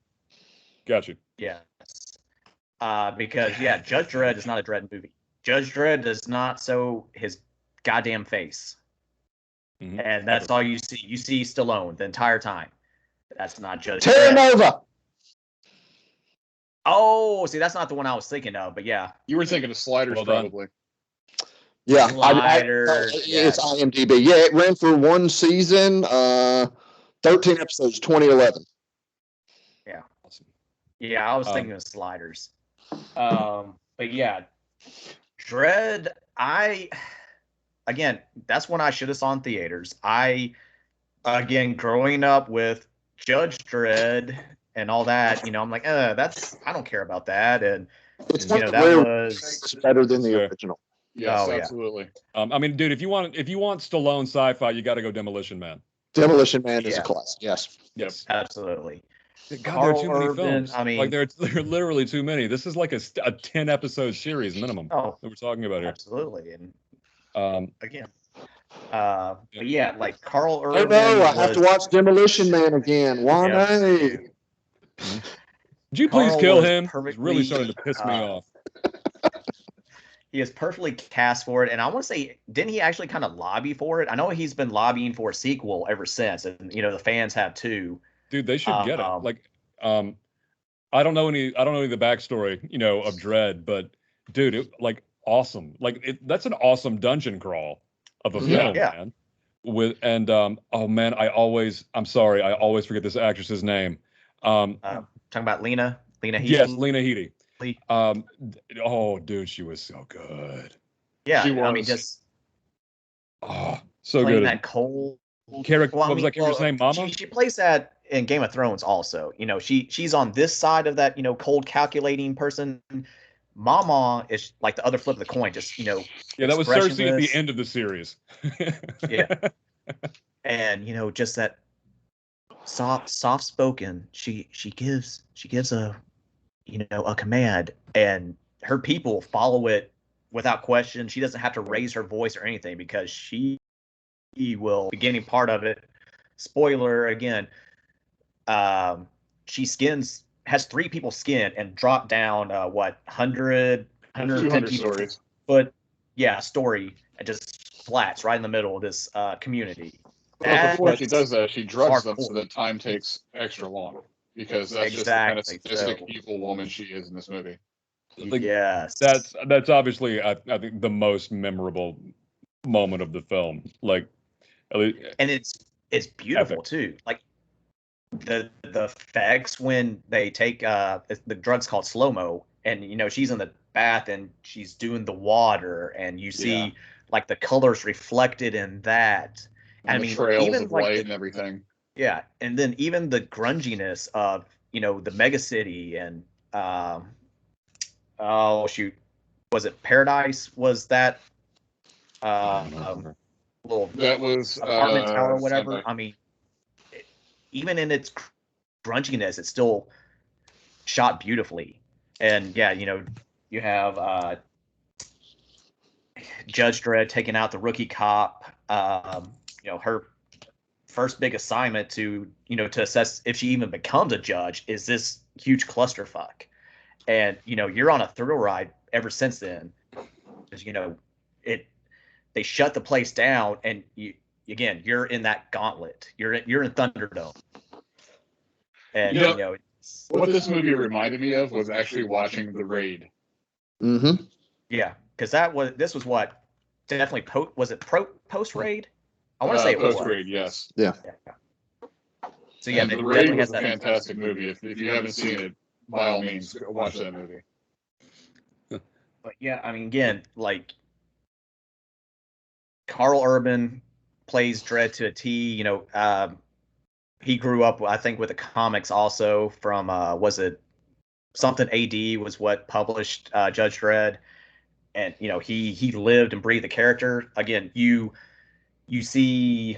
Got you. Yes. Because Judge Dredd is not a Dredd movie. Judge Dredd does not show his goddamn face. Mhm. And that's all you see. You see Stallone the entire time. That's not Judge Terra Dredd. Nova. Oh, see, that's not the one I was thinking of, but yeah. You were thinking of Sliders, Well done. probably. Yeah, Sliders, it's yes. IMDb. Yeah, it ran for one season, 13 episodes, 2011. Yeah. Awesome. Yeah, I was thinking of Sliders. But yeah, Dredd, again, that's when I should have saw in theaters. Again, growing up with Judge Dredd and all that, I'm like, I don't care about that. And, It's that was better than the Sure. original. Yes, Oh, yeah. absolutely. I mean, dude, if you want Stallone sci-fi, you got to go Demolition Man. Demolition Man is a Yeah. classic. Yes. Yes. Absolutely. God, there are too many Urban, films. I mean, like there are literally too many. This is like a 10 episode series minimum oh, that we're talking about here. absolutely. And again, Yeah. but yeah, like Carl Oh Urban. no, I have to watch Demolition Man again. Why Yep. not? Would you please Carl kill was him? It's perfectly, really starting to piss me off. He is perfectly cast for it, and I want to say, didn't he actually kind of lobby for it? I know he's been lobbying for a sequel ever since, and the fans have too. Dude, they should get it. Like, I don't know any of the backstory, of Dredd, but dude, awesome. Like, that's an awesome dungeon crawl of a film, Yeah. man. Oh man, I'm sorry, I always forget this actress's name. Talking about Lena Headey. Yes, Lena Headey. Oh, dude, she was so good. Yeah, She I mean, was. just so playing good. that cold Character. What was that character's name? Mama. She plays that in Game of Thrones also. She's on this side of that cold calculating person. Mama is like the other flip of the coin. Just Yeah, that was Cersei at the expressionless. end of the series. Yeah. And just that soft spoken. She gives a a command, and her people follow it without question. She doesn't have to raise her voice or anything because she will, beginning part of it, spoiler again, she has 3 people skin and drop down 100 150 stories. But yeah, story, and just flats right in the middle of this community. But before she does that, she drugs them hardcore. so that time takes extra long, because that's just the kind of sadistic, evil woman she is in this movie. Like, yes, that's obviously I think the most memorable moment of the film. Like, and it's beautiful epic. too. Like the effects when they take the drug's called slow-mo, and she's in the bath and she's doing the water, and you see like the colors reflected in that. And I the mean, trails even of like light and everything. Yeah, and then even the grunginess of the mega city, and oh shoot, was it Paradise? Was that little That was apartment tower or whatever? Sci-Fi. I mean, even in its grunginess, it's still shot beautifully. And yeah, you have Judge Dredd taking out the rookie cop. Her first big assignment to assess if she even becomes a judge is this huge clusterfuck. And you're on a thrill ride ever since then, because they shut the place down, and you're in that gauntlet. You're in Thunderdome. And what this movie reminded me of was actually watching The Raid. Mm-hmm. Yeah, because this was what definitely post Raid. I want to say it was post Raid. Yes. Yeah. So yeah, The Raid was a fantastic movie. If you haven't seen it, by all means, go watch that movie. But yeah, I mean, again, like Carl Urban plays Dredd to a T. He grew up, I think, with the comics also from was it something AD was what published Judge Dredd, and he lived and breathed the character. Again, you see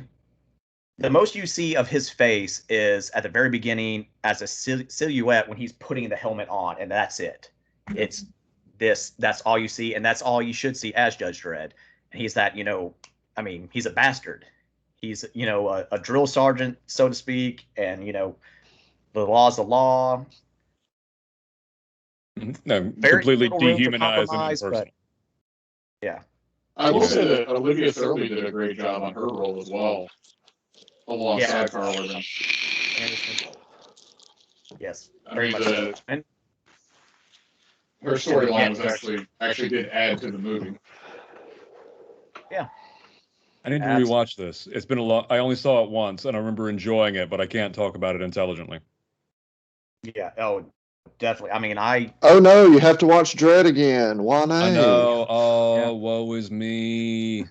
the most you see of his face is at the very beginning as a silhouette when he's putting the helmet on, and that's it. It's that's all you see, and that's all you should see as Judge Dredd. And he's that, I mean, he's a bastard. He's, a drill sergeant, so to speak, and, the law's the law. No, completely dehumanized and impersonal. Yeah. I will say that Olivia Thirlby did a great job on her role as well, alongside Carl Urban. Anderson. Yes. I Very mean, much so. And her storyline was actually did add to the movie. yeah. I need to rewatch this. It's been a long. I only saw it once, and I remember enjoying it, but I can't talk about it intelligently. Yeah. Oh, definitely. I mean, Oh no, you have to watch Dread again. Why not? I know. Oh, woe is me.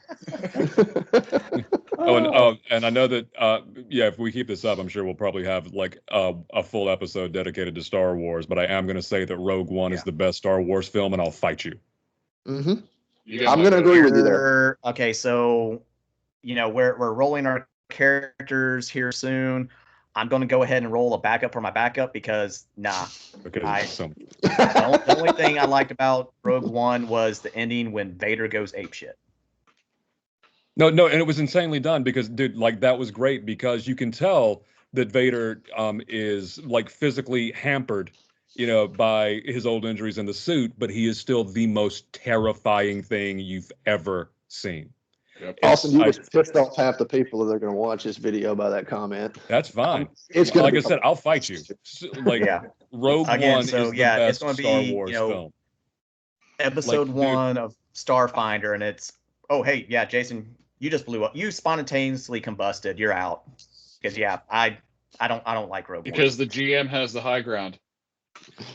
And I know that. If we keep this up, I'm sure we'll probably have like a full episode dedicated to Star Wars. But I am going to say that Rogue One is the best Star Wars film, and I'll fight you. Mm-hmm. I'm going to agree with you there. Okay, so we're rolling our characters here soon. I'm going to go ahead and roll a backup for my backup because the only thing I liked about Rogue One was the ending when Vader goes apeshit. No, and it was insanely done because, dude, like that was great because you can tell that Vader is like physically hampered, by his old injuries in the suit, but he is still the most terrifying thing you've ever seen. Yep. Austin, you just pissed off half the people that are going to watch this video by that comment. That's fine. It's gonna like I said, I'll fight you. Rogue One is the best Star Wars film. Episode 1 of Starfinder, and it's Jason, you just blew up. You spontaneously combusted. You're out. Because I don't like Rogue One. Because the GM has the high ground.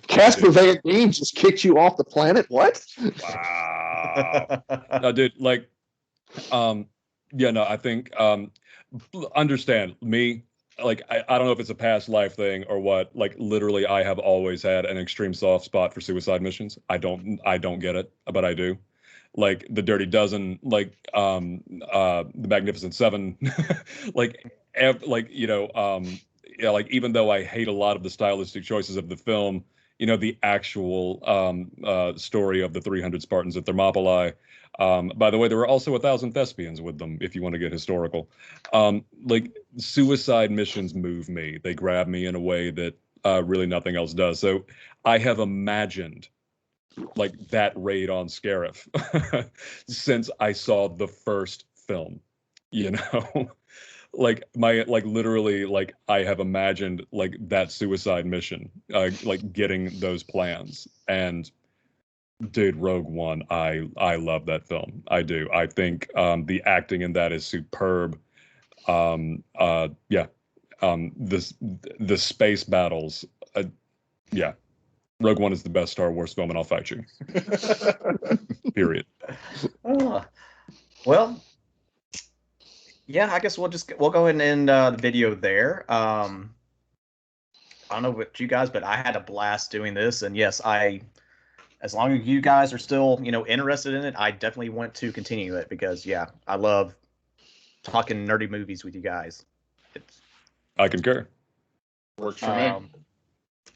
Casper Van Dien just kicked you off the planet. What? Wow. No, dude. I think understand me. Like I don't know if it's a past life thing or what. Like literally, I have always had an extreme soft spot for suicide missions. I don't get it, but I do. Like the Dirty Dozen, like the Magnificent Seven, like even though I hate a lot of the stylistic choices of the film, the actual story of the 300 Spartans at Thermopylae. By the way, there were also 1,000 thespians with them, if you want to get historical. Like suicide missions move me. They grab me in a way that really nothing else does. So I have imagined like that raid on Scarif since I saw the first film, literally, like I have imagined like that suicide mission, like getting those plans. And dude, Rogue One, I love that film. I do. I think the acting in that is superb. The space battles, Rogue One is the best Star Wars film, and I'll fight you. Period. Well, yeah, I guess we'll go ahead and end the video there. I don't know about you guys, but I had a blast doing this, and yes, as long as you guys are still, interested in it, I definitely want to continue it because, I love talking nerdy movies with you guys. I concur. Works for me.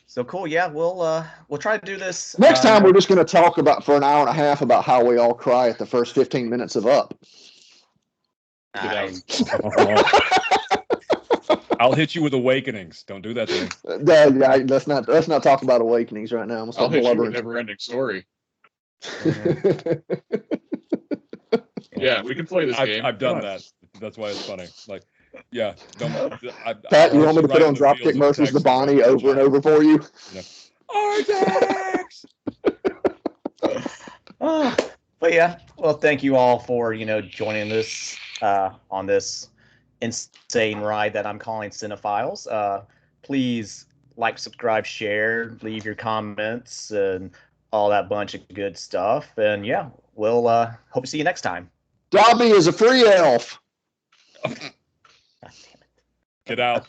So cool. Yeah, we'll try to do this. Next time, we're just going to talk about for an hour and a half about how we all cry at the first 15 minutes of Up. I'll hit you with Awakenings. Don't do that to me. Let's not talk about Awakenings right now. I'll hit you with Never-Ending Story. Yeah, we can play this game. I've done that. That's why it's funny. Like, yeah. Pat, you want me to put on Dropkick Murphys the Bonnie over and over for you? Artax! But yeah, well, thank you all for joining this on this insane ride that I'm calling Cine-Files. Please like, subscribe, share, leave your comments, and all that bunch of good stuff. And we'll hope to see you next time. Dobby is a free elf. God damn it. Get out.